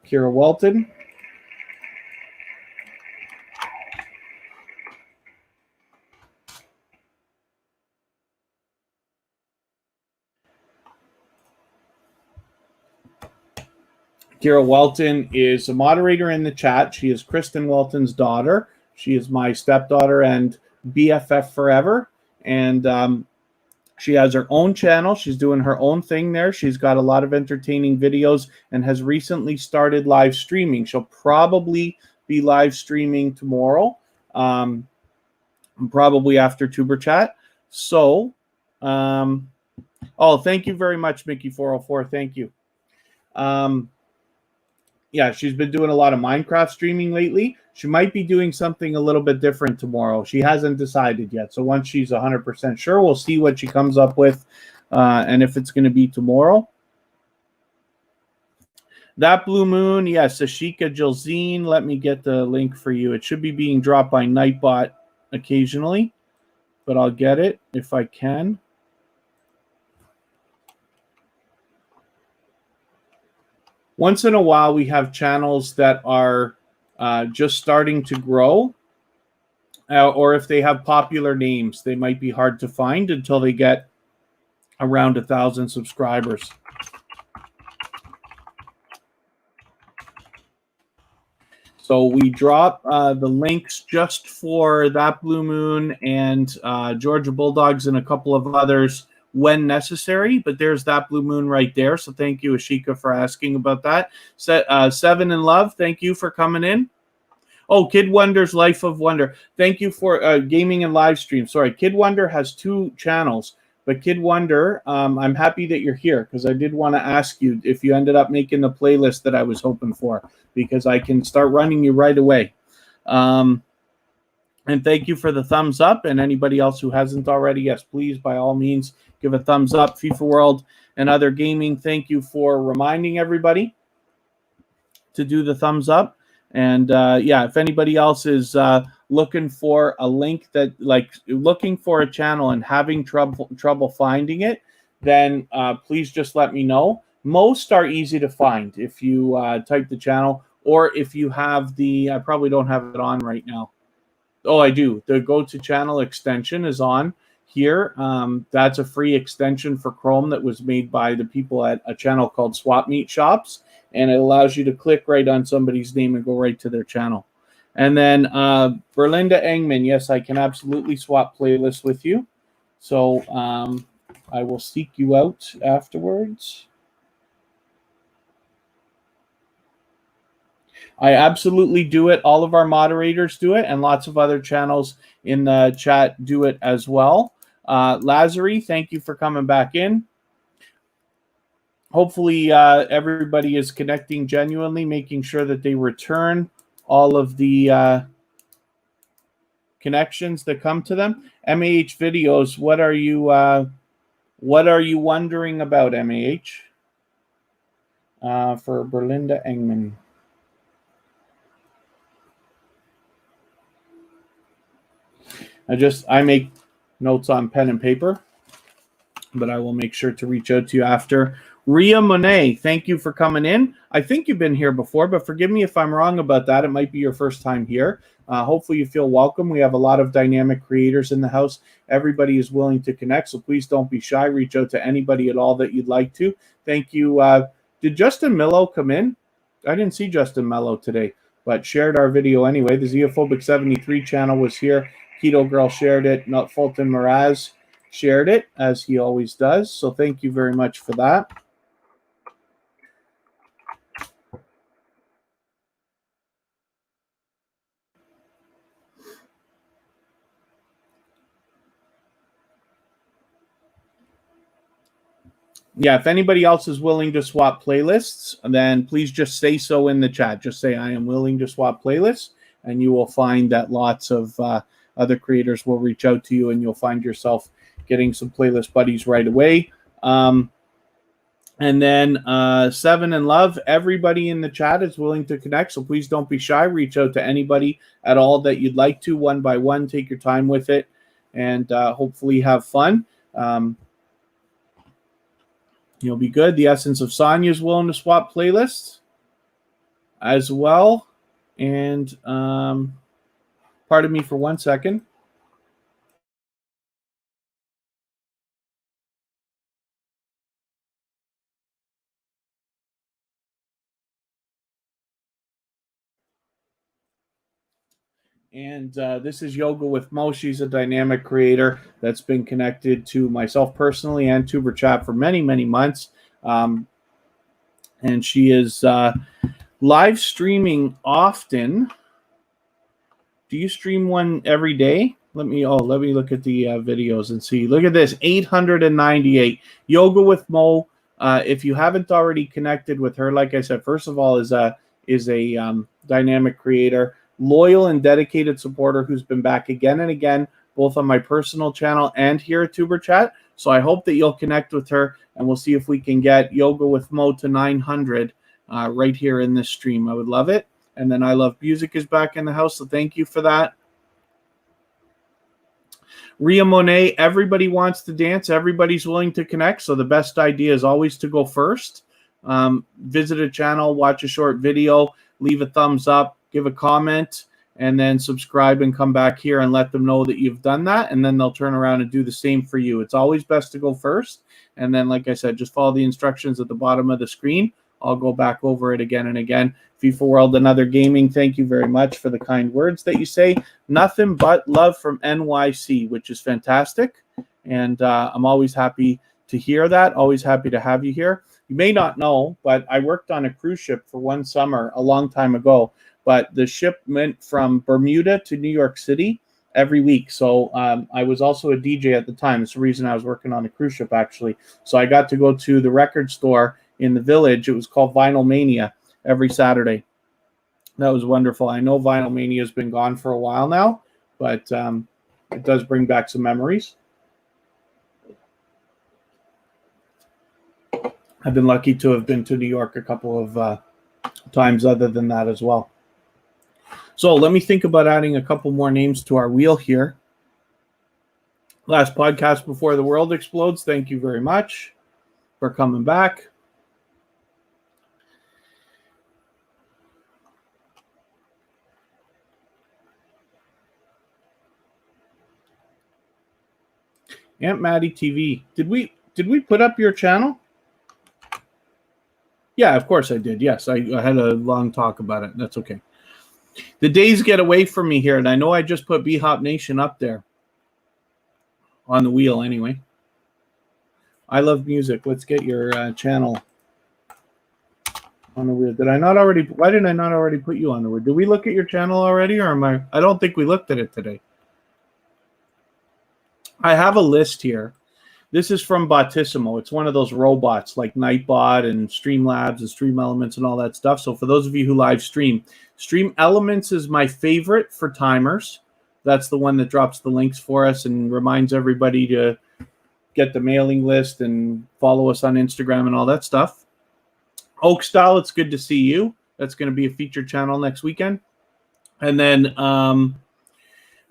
Kira Walton. Kira Walton is a moderator in the chat. She is Kristen Walton's daughter. She is my stepdaughter and BFF forever. And she has her own channel. She's doing her own thing there. She's got a lot of entertaining videos and has recently started live streaming. She'll probably be live streaming tomorrow. probably after Tuber Chat. So, oh, thank you very much, Mickey404. Thank you. Yeah, she's been doing a lot of Minecraft streaming lately. She might be doing something a little bit different tomorrow. She hasn't decided yet. So once she's 100% sure, we'll see what she comes up with and if it's going to be tomorrow. That Blue Moon, yes, Ashika Jilzine. Let me get the link for you. It should be being dropped by Nightbot occasionally, but I'll get it if I can. Once in a while, we have channels that are just starting to grow, or if they have popular names, they might be hard to find until they get around 1,000 subscribers. So we drop the links just for That Blue Moon and Georgia Bulldogs and a couple of others when necessary. But there's That Blue Moon right there. So thank you, Ashika, for asking about that. Seven in Love, thank you for coming in. Oh, Kid Wonder's Life of Wonder. Thank you for gaming and live stream. Sorry, Kid Wonder has 2 channels. But Kid Wonder, I'm happy that you're here because I did want to ask you if you ended up making the playlist that I was hoping for, because I can start running you right away. And thank you for the thumbs up. And anybody else who hasn't already, yes, please, by all means, give a thumbs up. FIFA World and Other Gaming, thank you for reminding everybody to do the thumbs up. And yeah, if anybody else is looking for a link that, like, looking for a channel and having trouble finding it, then please just let me know. Most are easy to find if you type the channel, or if you have the, I probably don't have it on right now. Oh, I do. The Go to Channel extension is on here. That's a free extension for Chrome that was made by the people at a channel called Swap Meet Shops. And it allows you to click right on somebody's name and go right to their channel. And then Berlinda Engman, yes, I can absolutely swap playlists with you. So I will seek you out afterwards. I absolutely do it. All of our moderators do it, and lots of other channels in the chat do it as well. Lazary, thank you for coming back in. Hopefully everybody is connecting genuinely, making sure that they return all of the connections that come to them. MAH videos, what are you wondering about, MAH? For Berlinda Engman. I make notes on pen and paper, but I will make sure to reach out to you after. Ria Monet, thank you for coming in. I think you've been here before, but forgive me if I'm wrong about that. It might be your first time here. Hopefully you feel welcome. We have a lot of dynamic creators in the house. Everybody is willing to connect, so please don't be shy. Reach out to anybody at all that you'd like to. Thank you. Did Justin Mello come in? I didn't see Justin Mello today, but shared our video anyway. The Xeophobic 73 channel was here. Keto Girl shared it. Not Fulton Miraz shared it, as he always does. So thank you very much for that. Yeah, if anybody else is willing to swap playlists, then please just say so in the chat. Just say, I am willing to swap playlists, and you will find that lots of other creators will reach out to you, and you'll find yourself getting some playlist buddies right away. And then Seven in Love, everybody in the chat is willing to connect, so please don't be shy. Reach out to anybody at all that you'd like to, one by one. Take your time with it, and hopefully have fun. You'll be good. The Essence of Sonya is willing to swap playlists as well. And pardon me for 1 second. And this is Yoga with Mo. She's a dynamic creator that's been connected to myself personally and Tuber Chat for many, many months. And she is live streaming often. Do you stream one every day? Let me look at the videos and see. Look at this, 898. Yoga with Mo. If you haven't already connected with her, like I said, first of all, is a dynamic creator, loyal and dedicated supporter who's been back again and again, both on my personal channel and here at Tuber Chat. So I hope that you'll connect with her, and we'll see if we can get Yoga with Mo to 900 right here in this stream. I would love it. And then I Love Music is back in the house, so thank you for that. Ria Monet, everybody wants to dance. Everybody's willing to connect. So the best idea is always to go first. Visit a channel, watch a short video, leave a thumbs up, give a comment, and then subscribe and come back here and let them know that you've done that. And then they'll turn around and do the same for you. It's always best to go first. And then, like I said, just follow the instructions at the bottom of the screen. I'll go back over it again and again. FIFA World and Other Gaming, thank you very much for the kind words that you say. Nothing but love from NYC, which is fantastic. And I'm always happy to hear that. Always happy to have you here. You may not know, but I worked on a cruise ship for one summer a long time ago. But the ship went from Bermuda to New York City every week. So I was also a DJ at the time. It's the reason I was working on a cruise ship, actually. So I got to go to the record store in the village. It was called Vinyl Mania every Saturday. That was wonderful. I know Vinyl Mania has been gone for a while now, but it does bring back some memories. I've been lucky to have been to New York a couple of times other than that as well. So let me think about adding a couple more names to our wheel here. Last podcast before the world explodes. Thank you very much for coming back. Aunt Maddie TV. Did we put up your channel? Yeah, of course I did. Yes, I had a long talk about it. That's okay. The days get away from me here, and I know I just put B-Hop Nation up there on the wheel anyway. I Love Music. Let's get your channel on the wheel. Did I not already? Why did I not already put you on the wheel? Did we look at your channel already, or am I? I don't think we looked at it today. I have a list here. This is from Botissimo. It's one of those robots like Nightbot and Streamlabs and Stream Elements and all that stuff. So for those of you who live stream, Stream Elements is my favorite for timers. That's the one that drops the links for us and reminds everybody to get the mailing list and follow us on Instagram and all that stuff. Oak Style, it's good to see you. That's going to be a featured channel next weekend. And then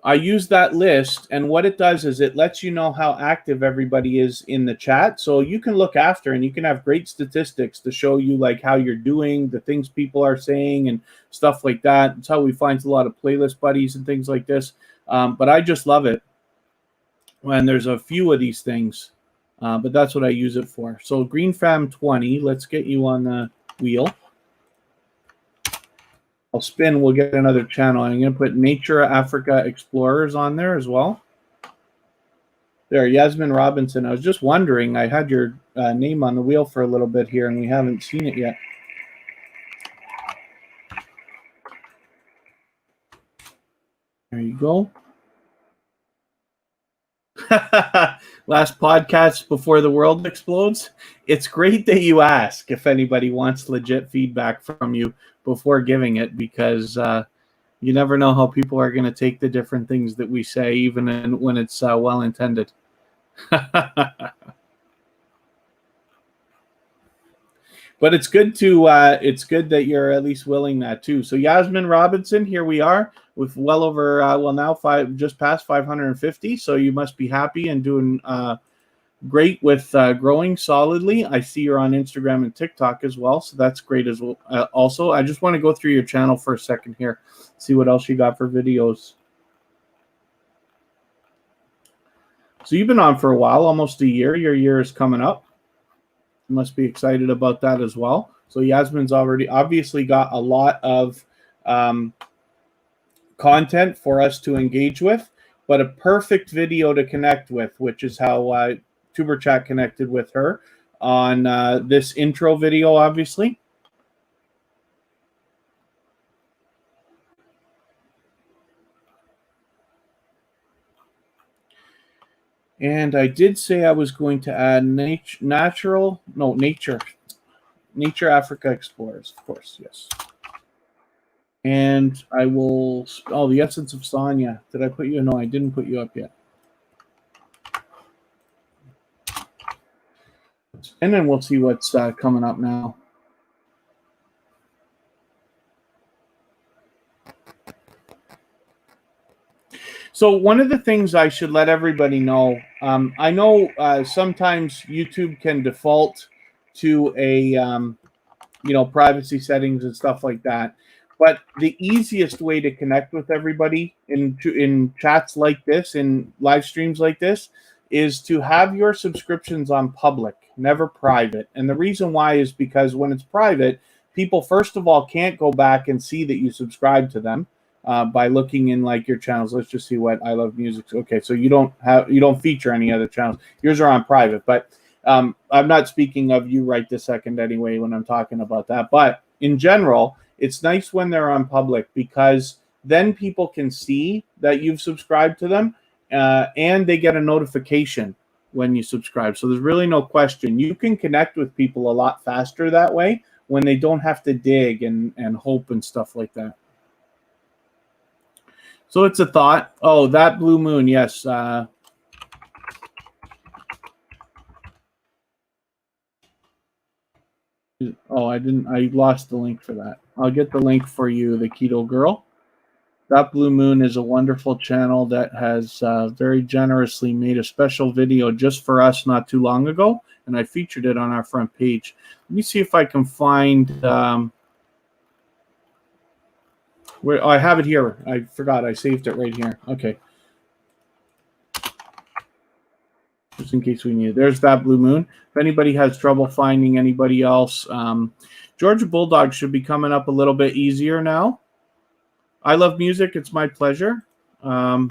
I use that list, and what it does is it lets you know how active everybody is in the chat. So you can look after, and you can have great statistics to show you like how you're doing, the things people are saying, and stuff like that. It's how we find a lot of playlist buddies and things like this. But I just love it when there's a few of these things. But that's what I use it for. So GreenFam20, let's get you on the wheel. I'll spin, we'll get another channel. I'm going to put Nature Africa Explorers on there as well. There, Yasmin Robinson. I was just wondering, I had your name on the wheel for a little bit here, and we haven't seen it yet. There you go. Last podcast before the world explodes. It's great that you ask if anybody wants legit feedback from you before giving it, because you never know how people are going to take the different things that we say, even when it's well intended. But it's good to it's good that you're at least willing that too. So Yasmin Robinson, here we are with well over now just past 550. So you must be happy and doing great with growing solidly. I see you're on Instagram and TikTok as well, so that's great as well. Also, I just want to go through your channel for a second here, see what else you got for videos. So you've been on for a while, almost a year. Your year is coming up. You must be excited about that as well. So Yasmin's already obviously got a lot of content for us to engage with, but a perfect video to connect with, which is how Tuber Chat connected with her on this intro video, obviously. And I did say I was going to add Nature Africa Explorers, of course, yes. And I will, oh, the Essence of Sonya. Did I put you? No, I didn't put you up yet. And then we'll see what's coming up now. So one of the things I should let everybody know, I know sometimes YouTube can default to a, privacy settings and stuff like that. But the easiest way to connect with everybody in chats like this, in live streams like this, is to have your subscriptions on public, never private. And the reason why is because when it's private, people, first of all, can't go back and see that you subscribe to them by looking in like your channels. Let's just see what I Love Music. Okay, so you don't feature any other channels. Yours are on private, but I'm not speaking of you right this second anyway when I'm talking about that. But in general, it's nice when they're on public because then people can see that you've subscribed to them and they get a notification when you subscribe. So there's really no question. You can connect with people a lot faster that way when they don't have to dig and hope and stuff like that. So it's a thought. Oh, that blue moon, yes. Oh, I lost the link for that. I'll get the link for you, the Keto Girl. That Blue Moon is a wonderful channel that has very generously made a special video just for us not too long ago, and I featured it on our front page. Let me see if I can find where I have it here. I forgot. I saved it right here. Okay. Just in case we need it. There's That Blue Moon. If anybody has trouble finding anybody else, Georgia Bulldog should be coming up a little bit easier now. I Love Music. It's my pleasure. You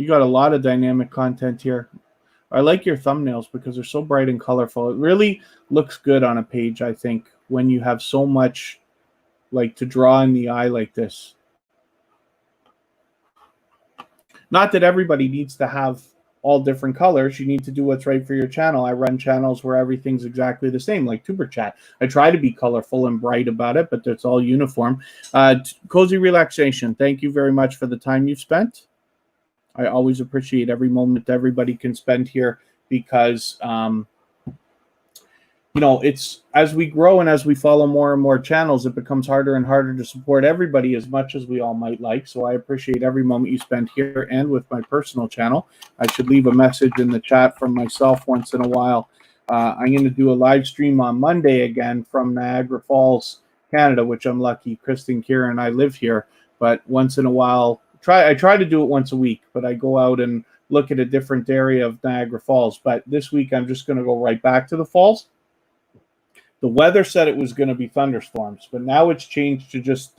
got a lot of dynamic content here. I like your thumbnails because they're so bright and colorful. It really looks good on a page, I think, when you have so much like to draw in the eye like this. Not that everybody needs to have all different colors. You need to do what's right for your channel. I run channels where everything's exactly the same, like Tuber Chat. I try to be colorful and bright about it, but it's all uniform. Cozy Relaxation, thank you very much for the time you've spent. I always appreciate every moment everybody can spend here because, it's as we grow and as we follow more and more channels, it becomes harder and harder to support everybody as much as we all might like. So I appreciate every moment you spend here and with my personal channel. I should leave a message in the chat from myself once in a while. I'm going to do a live stream on Monday again from Niagara Falls, Canada, which I'm lucky. Kristen, Kira, and I live here. But once in a while, I try to do it once a week, but I go out and look at a different area of Niagara Falls. But this week, I'm just going to go right back to the falls. The weather said it was going to be thunderstorms, but now it's changed to just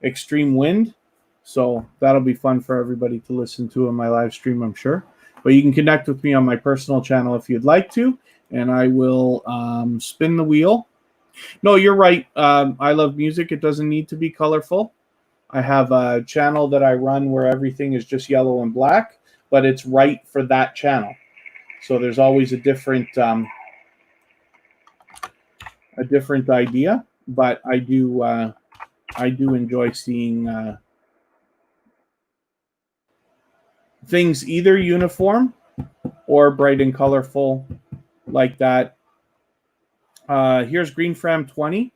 extreme wind. So that'll be fun for everybody to listen to in my live stream, I'm sure. But you can connect with me on my personal channel if you'd like to, and I will spin the wheel. No, you're right. I Love Music. It doesn't need to be colorful. I have a channel that I run where everything is just yellow and black, but it's right for that channel. So there's always a different idea, but I do enjoy seeing things either uniform or bright and colorful like that. Here's Green Fram 20.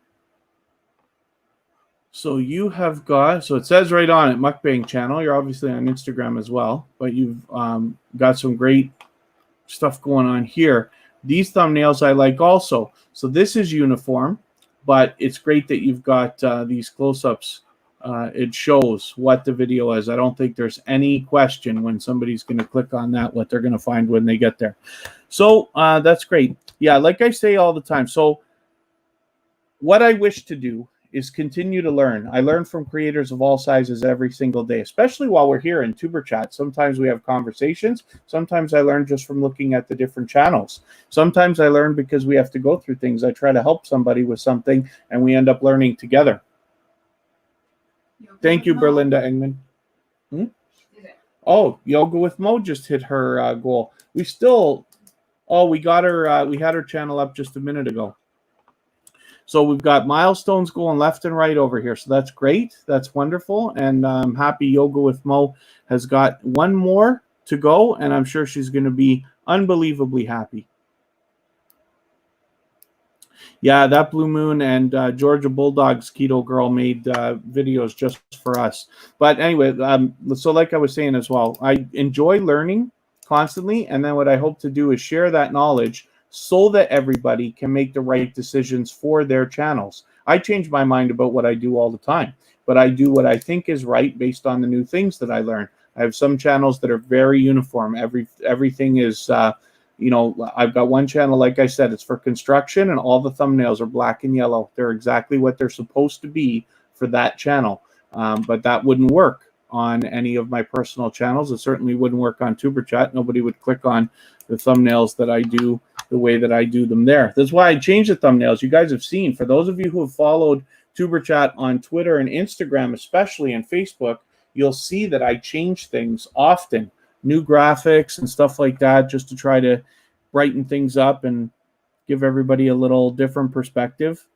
So you have got, so it says right on it, Mukbang channel. You're obviously on Instagram as well, but you've got some great stuff going on here. These thumbnails I like also. So this is uniform, but it's great that you've got these close-ups. It shows what the video is. I don't think there's any question when somebody's going to click on that, what they're going to find when they get there. So that's great. Yeah, like I say all the time. So what I wish to do is continue to learn. I learn from creators of all sizes every single day, especially while we're here in Tuber Chat. Sometimes we have conversations. Sometimes I learn just from looking at the different channels. Sometimes I learn because we have to go through things. I try to help somebody with something, and we end up learning together. Thank you, Berlinda Engman. Oh, Yoga with Mo just hit her goal. We still, we got her, we had her channel up just a minute ago. So we've got milestones going left and right over here. So that's great. That's wonderful. And I'm happy Yoga with Mo has got one more to go. And I'm sure she's going to be unbelievably happy. Yeah, that Blue Moon and Georgia Bulldogs Keto Girl made videos just for us. But anyway, so like I was saying as well, I enjoy learning constantly. And then what I hope to do is share that knowledge so that everybody can make the right decisions for their channels. I change my mind about what I do all the time, but I do what I think is right based on the new things that I learn. I have some channels that are very uniform. Everything is, I've got one channel, like I said, it's for construction, and all the thumbnails are black and yellow. They're exactly what they're supposed to be for that channel. But that wouldn't work on any of my personal channels. It certainly wouldn't work on Tuber Chat. Nobody would click on the thumbnails that I do the way that I do them there. That's why I changed the thumbnails. You guys have seen, for those of you who have followed Tuber Chat on Twitter and Instagram, especially, and Facebook, you'll see that I change things often. New graphics and stuff like that, just to try to brighten things up and give everybody a little different perspective.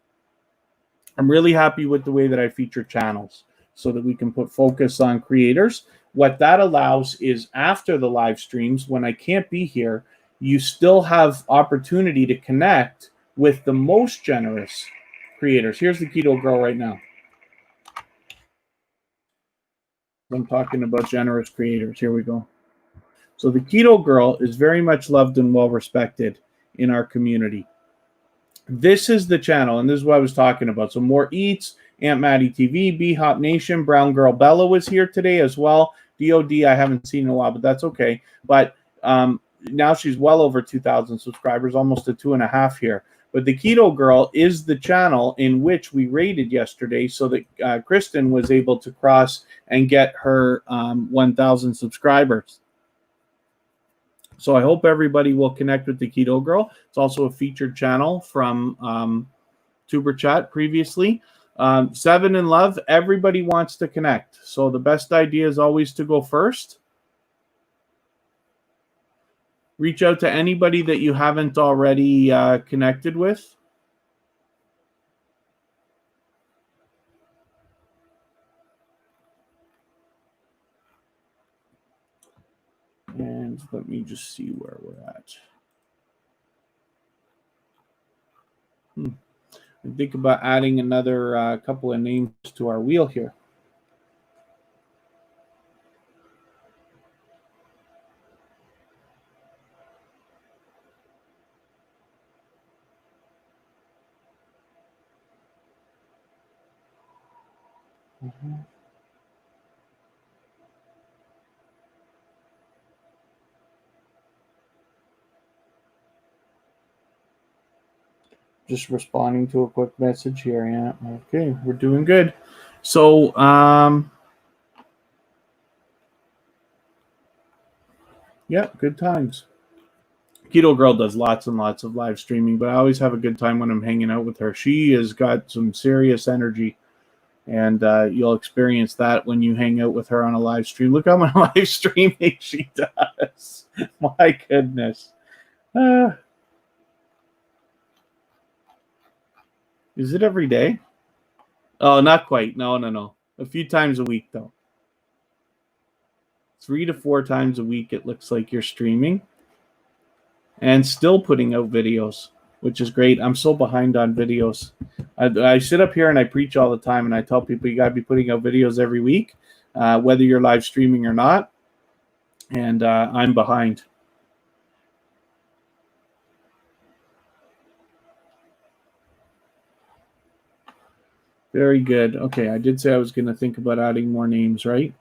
I'm really happy with the way that I feature channels so that we can put focus on creators. What that allows is after the live streams, when I can't be here, you still have opportunity to connect with the most generous creators. Here's the Keto Girl right now. I'm talking about generous creators. Here we go. So the Keto Girl is very much loved and well respected in our community. This is the channel, and this is what I was talking about. So More Eats, Aunt Maddie TV, B-Hop Nation, Brown Girl Bella was here today as well. DOD I haven't seen in a while, but that's okay. But now she's well over 2,000 subscribers, almost a 2.5 here. But the Keto Girl is the channel in which we rated yesterday so that Kristen was able to cross and get her 1,000 subscribers. So I hope everybody will connect with the Keto Girl. It's also a featured channel from Tuber Chat previously. Seven in Love, everybody wants to connect. So the best idea is always to go first. Reach out to anybody that you haven't already connected with. And let me just see where we're at. Think about adding another couple of names to our wheel here. Just responding to a quick message here. Yeah. Okay, we're doing good. So, yeah, good times. Keto Girl does lots and lots of live streaming, but I always have a good time when I'm hanging out with her. She has got some serious energy, and you'll experience that when you hang out with her on a live stream. Look how much live streaming she does. My goodness. Is it every day? Oh, not quite. No. A few times a week, though. 3 to 4 times a week, it looks like you're streaming. And still putting out videos, which is great. I'm so behind on videos. I sit up here and I preach all the time, and I tell people you got to be putting out videos every week, whether you're live streaming or not. And I'm behind. Very good. Okay, I did say I was going to think about adding more names, right?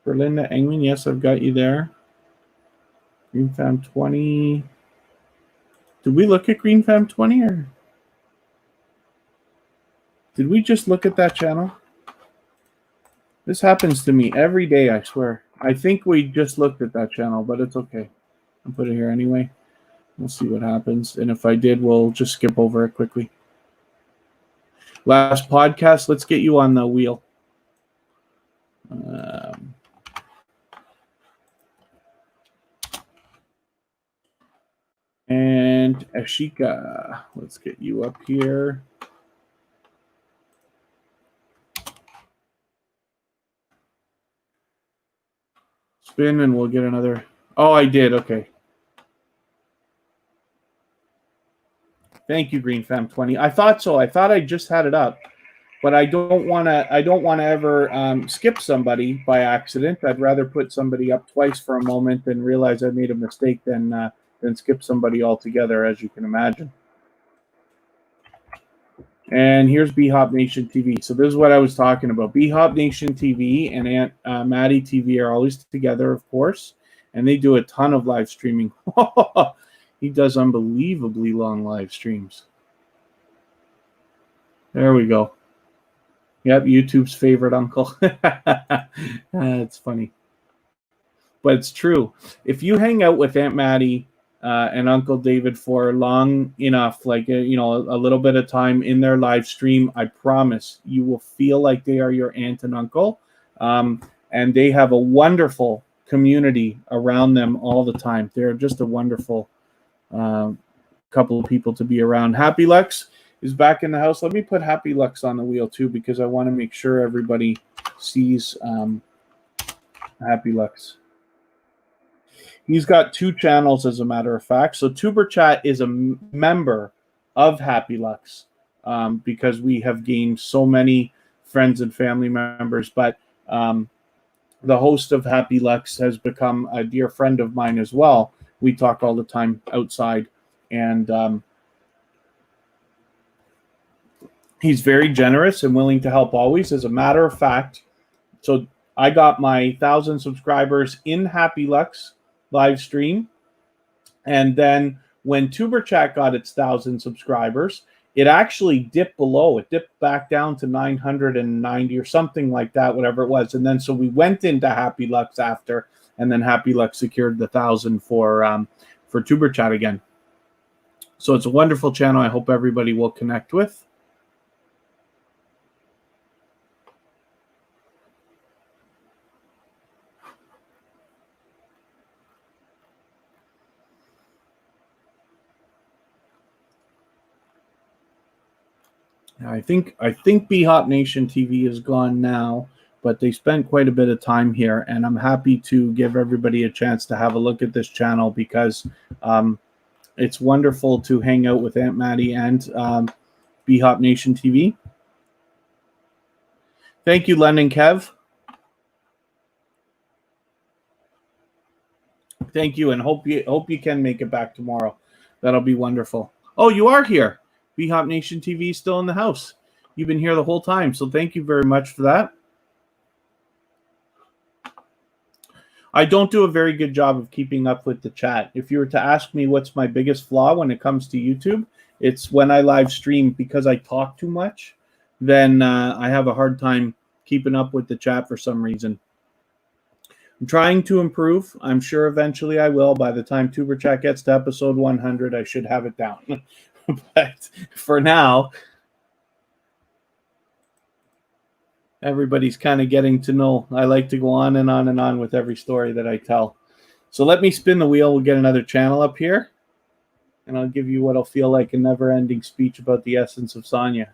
Berlinda Engman, yes, I've got you there. Green Fam 20. Did we look at Green Fam 20 or did we just look at that channel? This happens to me every day, I swear. I think we just looked at that channel, but it's okay. I'll put it here anyway. We'll see what happens. And if I did, we'll just skip over it quickly. Last podcast, let's get you on the wheel. And Ashika, let's get you up here. Spin and we'll get another. Oh, I did. Okay. Thank you, GreenFam20. I thought so. I thought I just had it up, but I don't want to. I don't want to ever skip somebody by accident. I'd rather put somebody up twice for a moment and realize I made a mistake than skip somebody altogether, as you can imagine. And here's B-Hop Nation TV. So this is what I was talking about. B-Hop Nation TV and Aunt Maddie TV are always together, of course, and they do a ton of live streaming. He does unbelievably long live streams. There we go. Yep, YouTube's favorite uncle. That's funny. But it's true. If you hang out with Aunt Maddie and Uncle David for long enough, like, a little bit of time in their live stream, I promise you will feel like they are your aunt and uncle. And they have a wonderful community around them all the time. They're just a wonderful couple of people to be around. Happy Lux is back in the house. Let me put Happy Lux on the wheel too, because I want to make sure everybody sees Happy Lux. He's got 2 channels, as a matter of fact. So Tuber Chat is a member of Happy Lux because we have gained so many friends and family members. But the host of Happy Lux has become a dear friend of mine as well. We talk all the time outside, and he's very generous and willing to help always. As a matter of fact, so I got my 1,000 subscribers in Happy Lux live stream, and then when Tuber Chat got its 1,000 subscribers, it actually dipped below. It dipped back down to 990 or something like that, whatever it was. And then so we went into Happy Lux after, and then Happy Lux secured the 1,000 for Tuber Chat again. So it's a wonderful channel. I hope everybody will connect with. I think B-Hop Nation TV is gone now, but they spent quite a bit of time here, and I'm happy to give everybody a chance to have a look at this channel because it's wonderful to hang out with Aunt Maddie and B-Hop Nation TV. Thank you, Len and Kev. Thank you, and hope you can make it back tomorrow. That'll be wonderful. Oh, you are here. B-Hop Nation TV is still in the house. You've been here the whole time, so thank you very much for that. I don't do a very good job of keeping up with the chat. If you were to ask me what's my biggest flaw when it comes to YouTube, it's when I live stream, because I talk too much, then I have a hard time keeping up with the chat for some reason. I'm trying to improve. I'm sure eventually I will. By the time Tuber Chat gets to episode 100, I should have it down. But for now, everybody's kind of getting to know. I like to go on and on and on with every story that I tell. So let me spin the wheel. We'll get another channel up here, and I'll give you what'll feel like a never-ending speech about the essence of Sonia.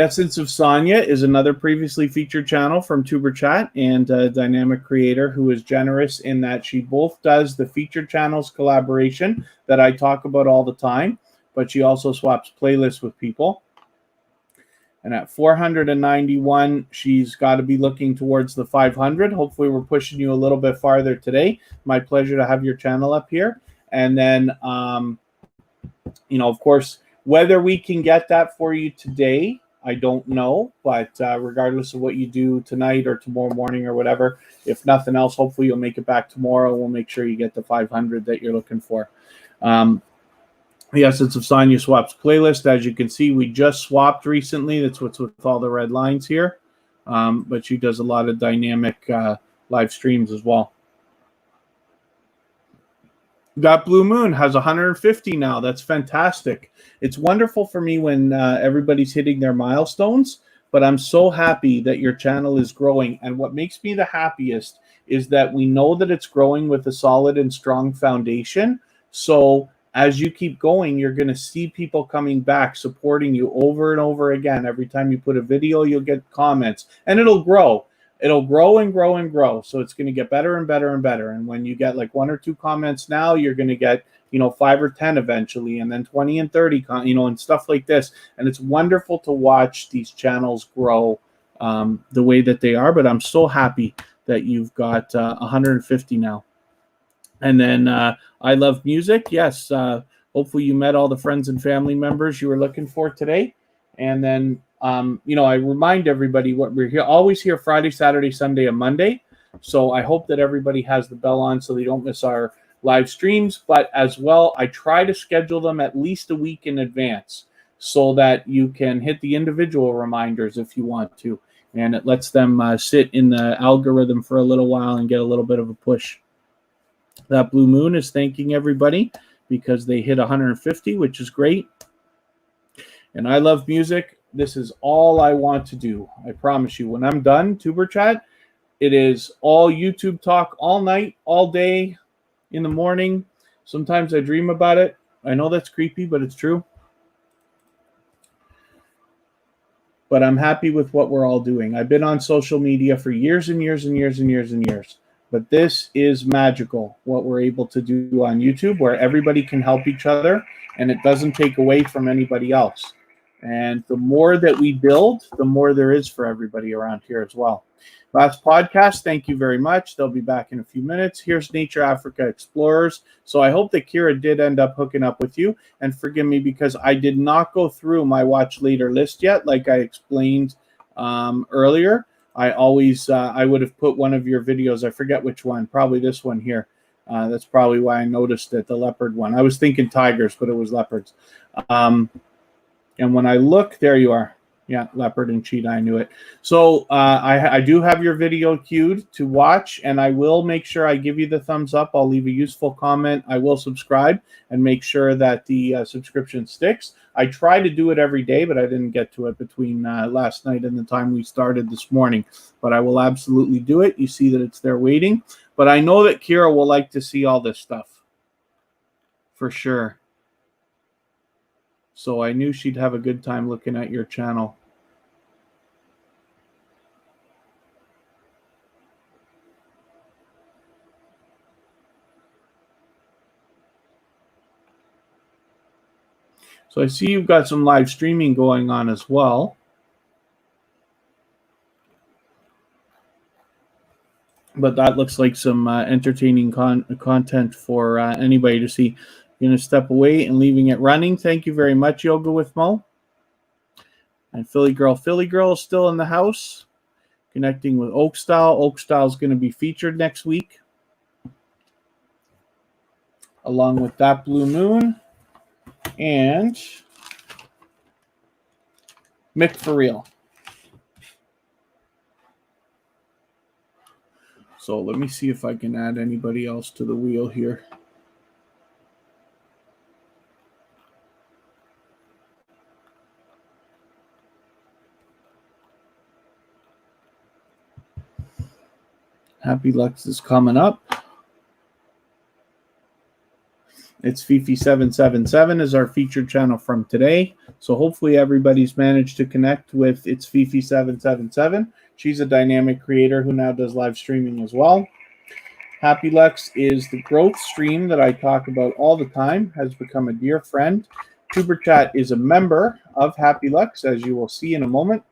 Essence of Sonia is another previously featured channel from Tuber Chat, and a dynamic creator who is generous in that she both does the featured channels collaboration that I talk about all the time, but she also swaps playlists with people. And at 491, she's got to be looking towards the 500. Hopefully we're pushing you a little bit farther today. My pleasure to have your channel up here. And then, of course, whether we can get that for you today, I don't know, but regardless of what you do tonight or tomorrow morning or whatever, if nothing else, hopefully you'll make it back tomorrow. We'll make sure you get the 500 that you're looking for. Yes, it's of Sonia Swap's playlist. As you can see, we just swapped recently. That's what's with all the red lines here. But she does a lot of dynamic live streams as well. Got Blue Moon has 150 now. That's fantastic. It's wonderful for me when everybody's hitting their milestones, but I'm so happy that your channel is growing. And what makes me the happiest is that we know that it's growing with a solid and strong foundation. So as you keep going, you're going to see people coming back, supporting you over and over again. Every time you put a video, you'll get comments, and it'll grow. It'll grow and grow and grow. So it's going to get better and better and better. And when you get like 1 or 2 comments now, you're going to get, 5 or 10 eventually, and then 20 and 30, and stuff like this. And it's wonderful to watch these channels grow the way that they are. But I'm so happy that you've got 150 now. And then I Love Music. Yes. Hopefully you met all the friends and family members you were looking for today. And then I remind everybody what we're here, always here Friday, Saturday, Sunday, and Monday. So I hope that everybody has the bell on so they don't miss our live streams. But as well, I try to schedule them at least a week in advance so that you can hit the individual reminders if you want to. And it lets them sit in the algorithm for a little while and get a little bit of a push. That Blue Moon is thanking everybody because they hit 150, which is great. And I Love Music. This is all I want to do. I promise you, when I'm done, Tuber Chat, it is all YouTube talk all night, all day, in the morning. Sometimes I dream about it. I know that's creepy, but it's true. But I'm happy with what we're all doing. I've been on social media for years and years and years and years and years. But this is magical, what we're able to do on YouTube, where everybody can help each other, and it doesn't take away from anybody else. And the more that we build, the more there is for everybody around here as well. Last podcast, thank you very much. They'll be back in a few minutes. Here's Nature Africa Explorers. So I hope that Kira did end up hooking up with you. And forgive me because I did not go through my watch later list yet, like I explained earlier. I always, I would have put one of your videos, I forget which one, probably this one here. That's probably why I noticed it, the leopard one. I was thinking tigers, but it was leopards. And when I look, there you are. Yeah, leopard and cheetah, I knew it. So I do have your video queued to watch, and I will make sure I give you the thumbs up. I'll leave a useful comment. I will subscribe and make sure that the subscription sticks. I try to do it every day, but I didn't get to it between last night and the time we started this morning. But I will absolutely do it. You see that it's there waiting. But I know that Kira will like to see all this stuff for sure. So I knew she'd have a good time looking at your channel. So I see you've got some live streaming going on as well. But that looks like some entertaining content for anybody to see. You're going to step away and leaving it running. Thank you very much, Yoga with Mo. And Philly Girl is still in the house. Connecting with Oakstyle. Oakstyle is going to be featured next week. Along with That Blue Moon. And Mick for Real. So let me see if I can add anybody else to the wheel here. Happy Lux is coming up. It's Fifi777 is our featured channel from today. So hopefully everybody's managed to connect with It's Fifi777. She's a dynamic creator who now does live streaming as well. Happy Lux is the growth stream that I talk about all the time, has become a dear friend. Tuber Chat is a member of Happy Lux, as you will see in a moment,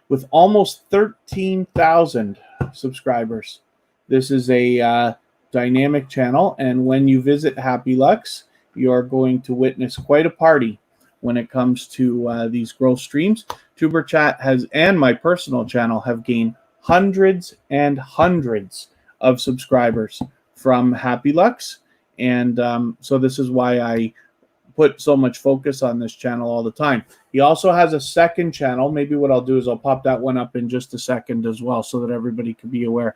with almost 13,000 subscribers. This is a dynamic channel, and when you visit Happy Lux, you're going to witness quite a party when it comes to these growth streams. Tuber Chat has, and my personal channel, have gained hundreds and hundreds of subscribers from Happy Lux, and so this is why I put so much focus on this channel all the time. He also has a second channel. Maybe what I'll do is I'll pop that one up in just a second as well so that everybody can be aware.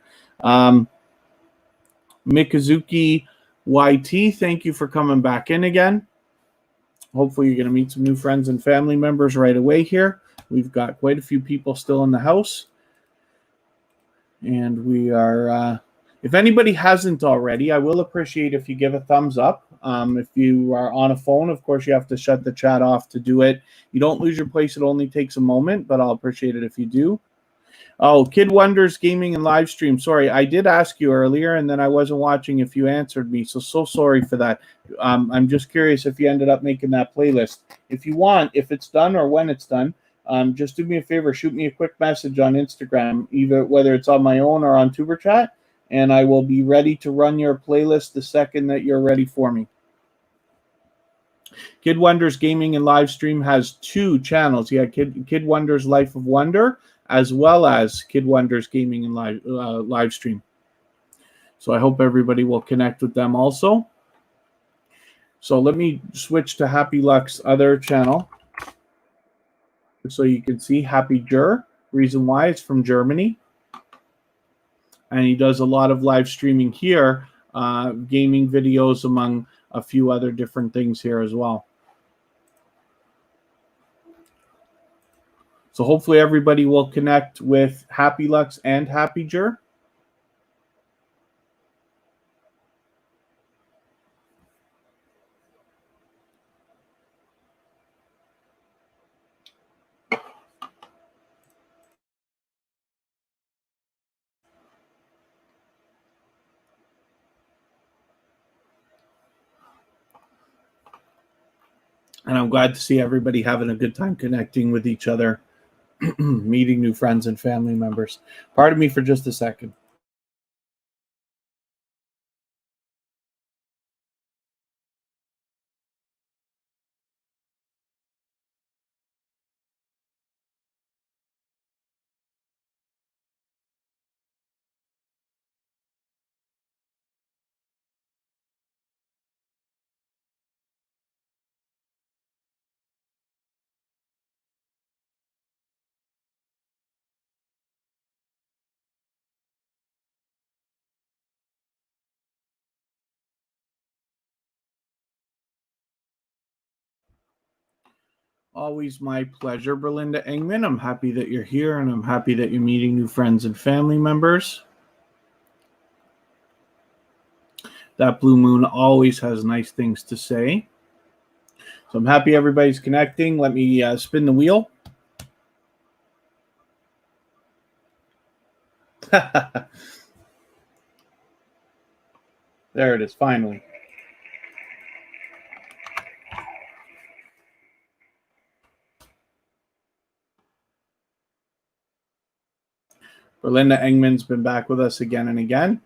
Mikazuki YT, thank you for coming back in again. Hopefully you're going to meet some new friends and family members right away here. We've got quite a few people still in the house. And we are, if anybody hasn't already, I will appreciate if you give a thumbs up. If you are on a phone, of course, you have to shut the chat off to do it. You don't lose your place. It only takes a moment, but I'll appreciate it if you do. Oh, Kid Wonders Gaming and Live Stream. Sorry, I did ask you earlier, and then I wasn't watching if you answered me, so sorry for that. I'm just curious if you ended up making that playlist. If you want, if it's done or when it's done, just do me a favor, shoot me a quick message on Instagram, either whether it's on my own or on Tuber Chat, and I will be ready to run your playlist the second that you're ready for me. Kid Wonders Gaming and Live Stream has 2 channels. Yeah, Kid Wonders Life of Wonder, as well as Kid Wonders Gaming and Live Stream. So I hope everybody will connect with them also. So let me switch to Happy Luck's other channel, so you can see Happy Jur. Reason why, it's from Germany. And he does a lot of live streaming here, gaming videos among a few other different things here as well. So hopefully everybody will connect with Happy Lux and Happy Jur. And I'm glad to see everybody having a good time connecting with each other, meeting new friends and family members. Pardon me for just a second. Always my pleasure, Berlinda Engman. I'm happy that you're here, and I'm happy that you're meeting new friends and family members. That blue moon always has nice things to say. So I'm happy everybody's connecting. Let me spin the wheel. There it is, finally. Berlinda Engman's been back with us again and again.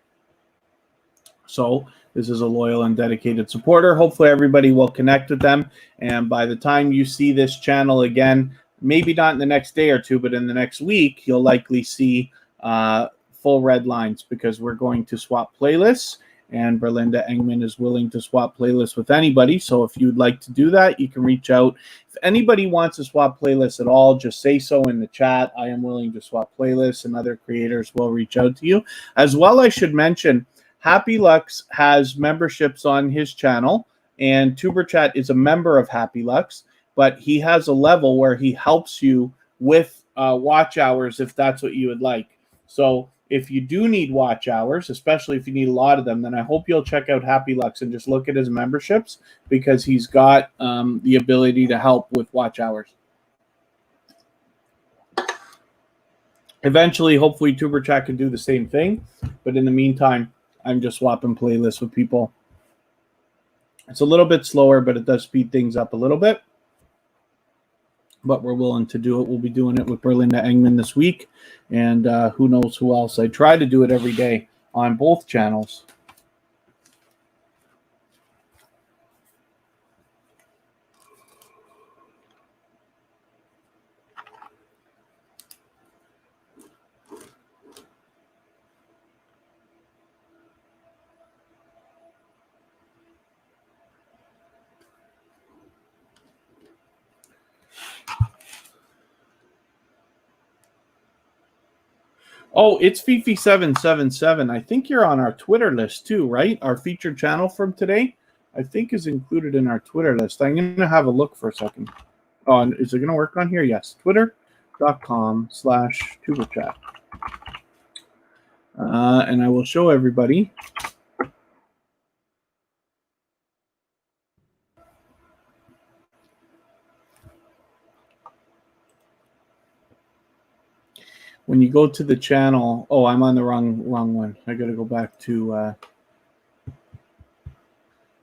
So this is a loyal and dedicated supporter. Hopefully everybody will connect with them. And by the time you see this channel again, maybe not in the next day or two, but in the next week, you'll likely see full red lines, because we're going to swap playlists. And Berlinda Engman is willing to swap playlists with anybody. So if you'd like to do that, you can reach out. If anybody wants to swap playlists at all, just say so in the chat. I am willing to swap playlists, and other creators will reach out to you. As well, I should mention, Happy Lux has memberships on his channel, and Tuber Chat is a member of Happy Lux, but he has a level where he helps you with watch hours if that's what you would like. So if you do need watch hours, especially if you need a lot of them, then I hope you'll check out Happy Lux and just look at his memberships, because he's got the ability to help with watch hours. Eventually, hopefully, Tuber Chat can do the same thing. But in the meantime, I'm just swapping playlists with people. It's a little bit slower, but it does speed things up a little bit. But we're willing to do it. We'll be doing it with Berlinda Engman this week. And who knows who else. I try to do it every day on both channels. Oh, it's Fifi777. I think you're on our Twitter list too, right? Our featured channel from today, I think, is included in our Twitter list. I'm going to have a look for a second. Oh, is it going to work on here? Yes. Twitter.com/tuberchat. And I will show everybody. When you go to the channel, oh, I'm on the wrong one. I got to go back to.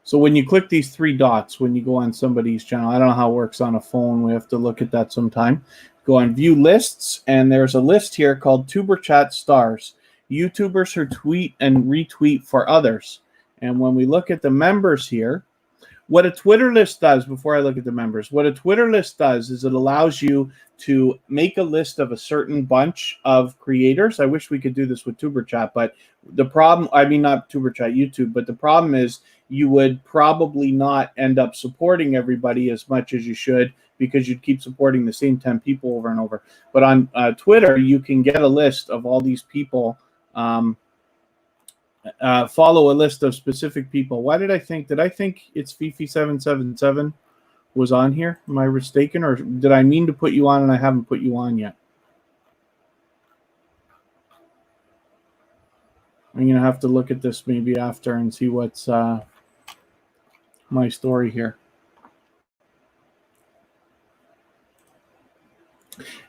So when you click these three dots, when you go on somebody's channel, I don't know how it works on a phone. We have to look at that sometime. Go on View Lists, and there's a list here called TuberChat Stars, YouTubers who tweet and retweet for others. And when we look at the members here, what a Twitter list does, before I look at the members, what a Twitter list does is it allows you to make a list of a certain bunch of creators. I wish we could do this with TuberChat, but the problem, I mean, not TuberChat, YouTube, but the problem is you would probably not end up supporting everybody as much as you should, because you'd keep supporting the same 10 people over and over. But on Twitter, you can get a list of all these people, follow a list of specific people. Why did I think it's Fifi777 was on here? Am I mistaken, or did I mean to put you on and I haven't put you on yet? I'm going to have to look at this maybe after and see what's my story here.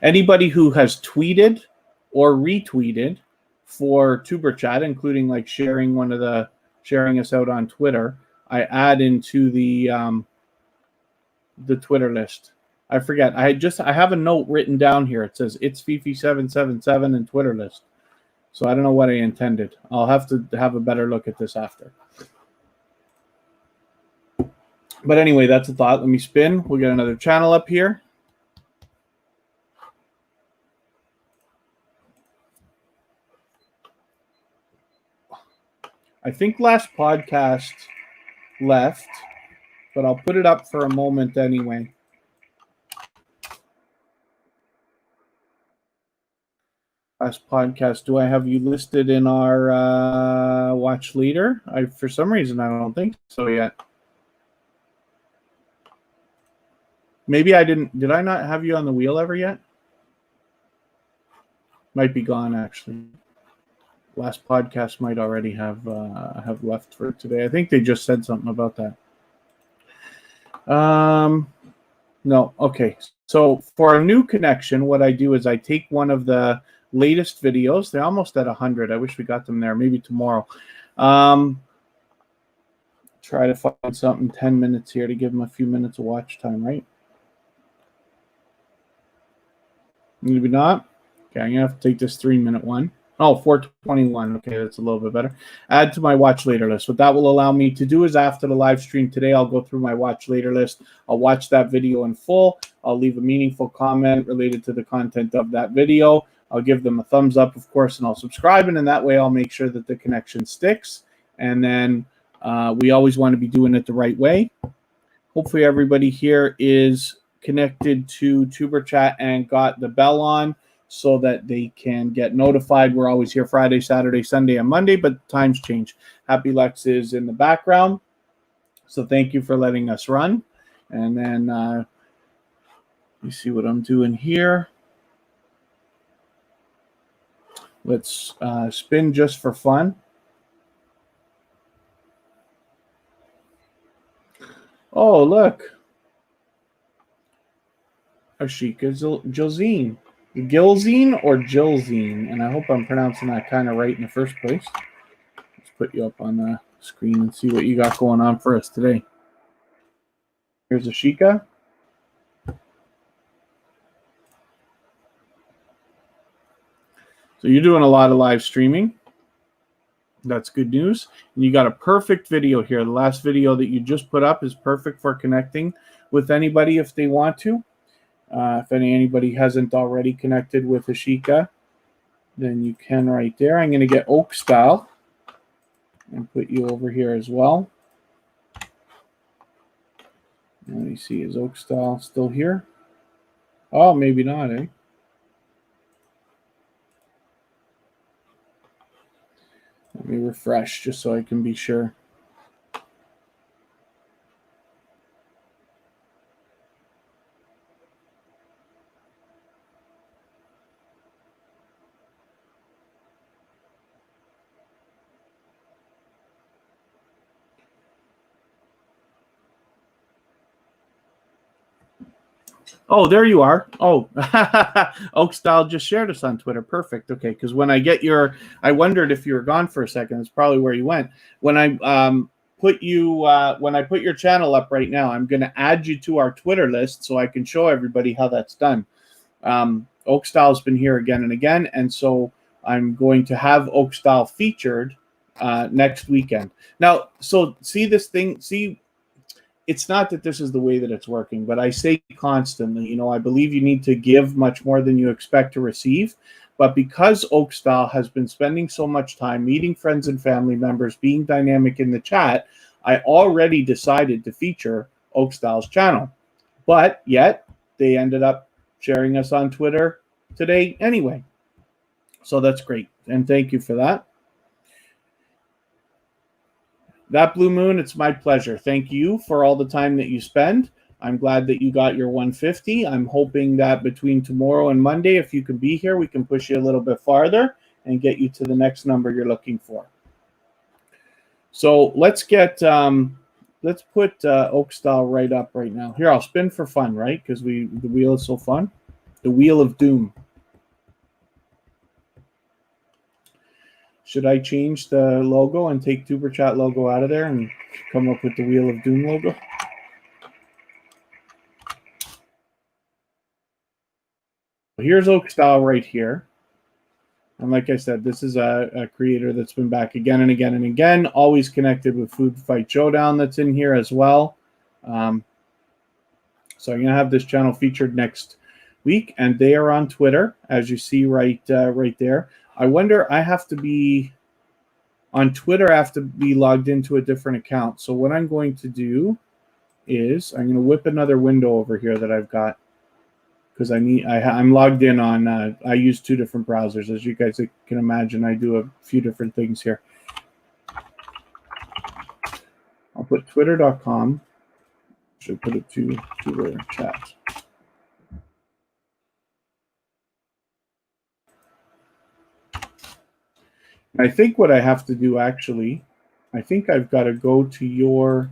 Anybody who has tweeted or retweeted for TuberChat, including like sharing us out on Twitter, I add into the Twitter list. I forget. I have a note written down here. It says it's Fifi777 and Twitter list. So I don't know what I intended. I'll have to have a better look at this after. But anyway, that's a thought. Let me spin. We'll get another channel up here. I think last podcast left, but I'll put it up for a moment anyway. Last podcast. Do I have you listed in our watch leader? For some reason, I don't think so yet. Maybe I didn't. Did I not have you on the wheel ever yet? Might be gone, actually. Last podcast might already have left for today. I think they just said something about that. No. Okay. So for a new connection, what I do is I take one of the latest videos. They're almost at 100. I wish we got them there. Maybe tomorrow. Try to find something 10 minutes here to give them a few minutes of watch time, right? Maybe not. Okay, I'm going to have to take this 3-minute one. Oh, 421. Okay, that's a little bit better. Add to my watch later list. What that will allow me to do is after the live stream today, I'll go through my watch later list. I'll watch that video in full. I'll leave a meaningful comment related to the content of that video. I'll give them a thumbs up, of course, and I'll subscribe. And in that way, I'll make sure that the connection sticks. And then we always want to be doing it the right way. Hopefully everybody here is connected to TuberChat and got the bell on so that they can get notified. We're always here Friday, Saturday, Sunday, and Monday, but times change. Happy Lex is in the background, so thank you for letting us run. And then let me see what I'm doing here. Let's spin just for fun. Oh, look. Ashika Jilzine. Gilzine or Jilzine? And I hope I'm pronouncing that kind of right in the first place. Let's put you up on the screen and see what you got going on for us today. Here's Ashika. So you're doing a lot of live streaming. That's good news. And you got a perfect video here. The last video that you just put up is perfect for connecting with anybody if they want to. If anybody hasn't already connected with Ashika, then you can right there. I'm going to get Oak Style and put you over here as well. Let me see, is Oak Style still here? Oh, maybe not, eh? Let me refresh just so I can be sure. Oh, there you are. Oh, Oakstyle just shared us on Twitter. Perfect. Okay, because when I get your, I wondered if you were gone for a second. It's probably where you went. When I put your channel up right now, I'm going to add you to our Twitter list so I can show everybody how that's done. Oakstyle's been here again and again, and so I'm going to have Oakstyle featured next weekend. Now, so see this thing, see. It's not that this is the way that it's working, but I say constantly, you know, I believe you need to give much more than you expect to receive. But because Oakstyle has been spending so much time meeting friends and family members, being dynamic in the chat, I already decided to feature Oakstyle's channel. But yet, they ended up sharing us on Twitter today anyway. So that's great. And thank you for that. That Blue Moon, it's my pleasure. Thank you for all the time that you spend. I'm glad that you got your 150. I'm hoping that between tomorrow and Monday, if you can be here, we can push you a little bit farther and get you to the next number you're looking for. So let's get, let's put Oakstyle right up right now. Here, I'll spin for fun, right? Because the wheel is so fun. The Wheel of Doom. Should I change the logo and take Tuber Chat logo out of there and come up with the Wheel of Doom logo? Here's Oakstyle right here. And like I said, this is a creator that's been back again and again and again, always connected with Food Fight Showdown that's in here as well. So I'm going to have this channel featured next week, and they are on Twitter, as you see right there. I wonder, I have to be on Twitter, I have to be logged into a different account. So what I'm going to do is I'm going to whip another window over here that I've got, because I'm logged in on, I use two different browsers. As you guys can imagine, I do a few different things here. I'll put twitter.com. Should put it to Tuber Chat. I think what I have to do actually, I think I've got to go to your,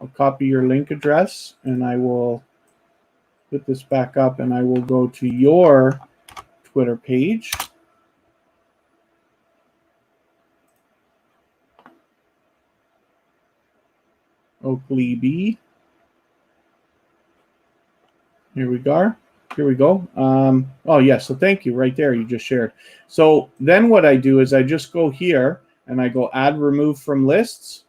I'll copy your link address and I will put this back up and I will go to your Twitter page. Oakley B. Here we go. Here we go. Oh, yes. Yeah, so thank you right there. You just shared. So then what I do is I just go here and I go add remove from lists.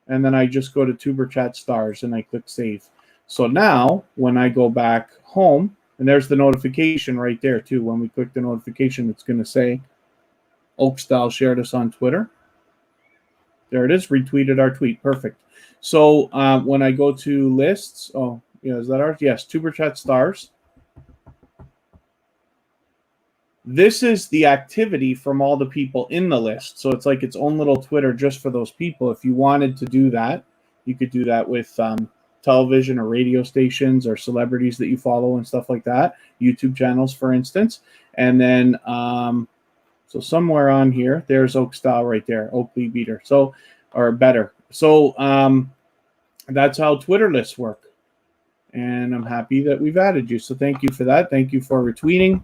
And then I just go to Tuber Chat stars and I click save. So now when I go back home, and there's the notification right there too. When we click the notification, it's going to say Oakstyle shared us on Twitter. There it is. Retweeted our tweet. Perfect. So when I go to lists, oh, yeah, is that ours? Yes, Tuber Chat stars. This is the activity from all the people in the list. So it's like its own little Twitter just for those people. If you wanted to do that, you could do that with television or radio stations or celebrities that you follow and stuff like that. YouTube channels, for instance. And then, so somewhere on here, there's Oakstyle right there, Oakley Beater. So, or better. So that's how Twitter lists work. And I'm happy that we've added you. So thank you for that. Thank you for retweeting.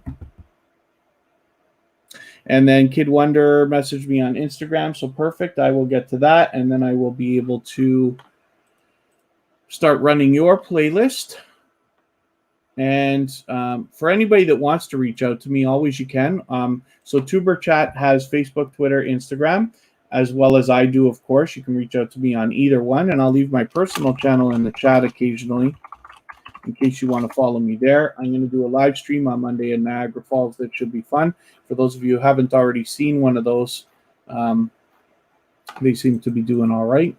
And then Kid Wonder messaged me on Instagram. So perfect. I will get to that. And then I will be able to start running your playlist. And for anybody that wants to reach out to me, always you can. So Tuber Chat has Facebook, Twitter, Instagram, as well as I do, of course. You can reach out to me on either one. And I'll leave my personal channel in the chat occasionally, in case you want to follow me there. I'm going to do a live stream on Monday in Niagara Falls. That should be fun. For those of you who haven't already seen one of those, they seem to be doing all right.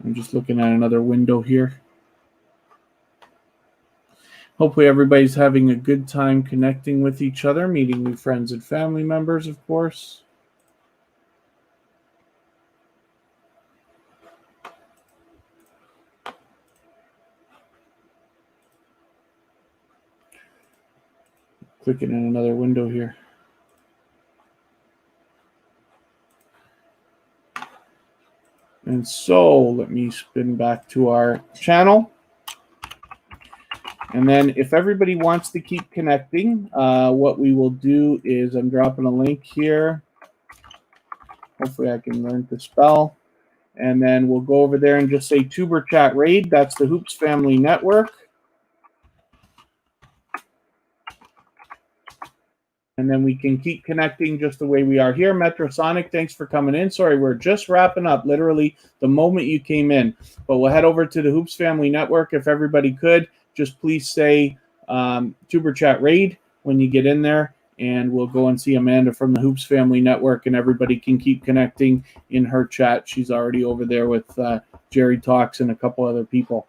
I'm just looking at another window here. Hopefully everybody's having a good time connecting with each other, meeting new friends and family members, of course. Clicking in another window here. And so let me spin back to our channel. And then if everybody wants to keep connecting, what we will do is I'm dropping a link here. Hopefully I can learn to spell. And then we'll go over there and just say Tuber Chat Raid. That's the Hoops Family Network. And then we can keep connecting just the way we are here. Metrosonic, thanks for coming in. Sorry, we're just wrapping up literally the moment you came in. But we'll head over to the Hoops Family Network. If everybody could, just please say Tuber Chat Raid when you get in there. And we'll go and see Amanda from the Hoops Family Network. And everybody can keep connecting in her chat. She's already over there with Jerry Talks and a couple other people.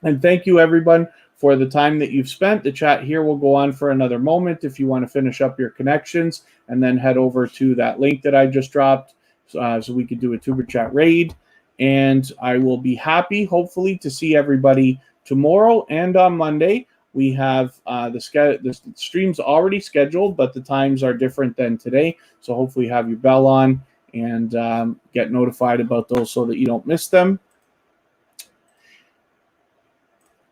And thank you, everyone, for the time that you've spent. The chat here will go on for another moment if you want to finish up your connections and then head over to that link that I just dropped so we could do a Tuber Chat Raid. And I will be happy, hopefully, to see everybody tomorrow and on Monday. We have the streams already scheduled, but the times are different than today. So hopefully have your bell on and get notified about those so that you don't miss them.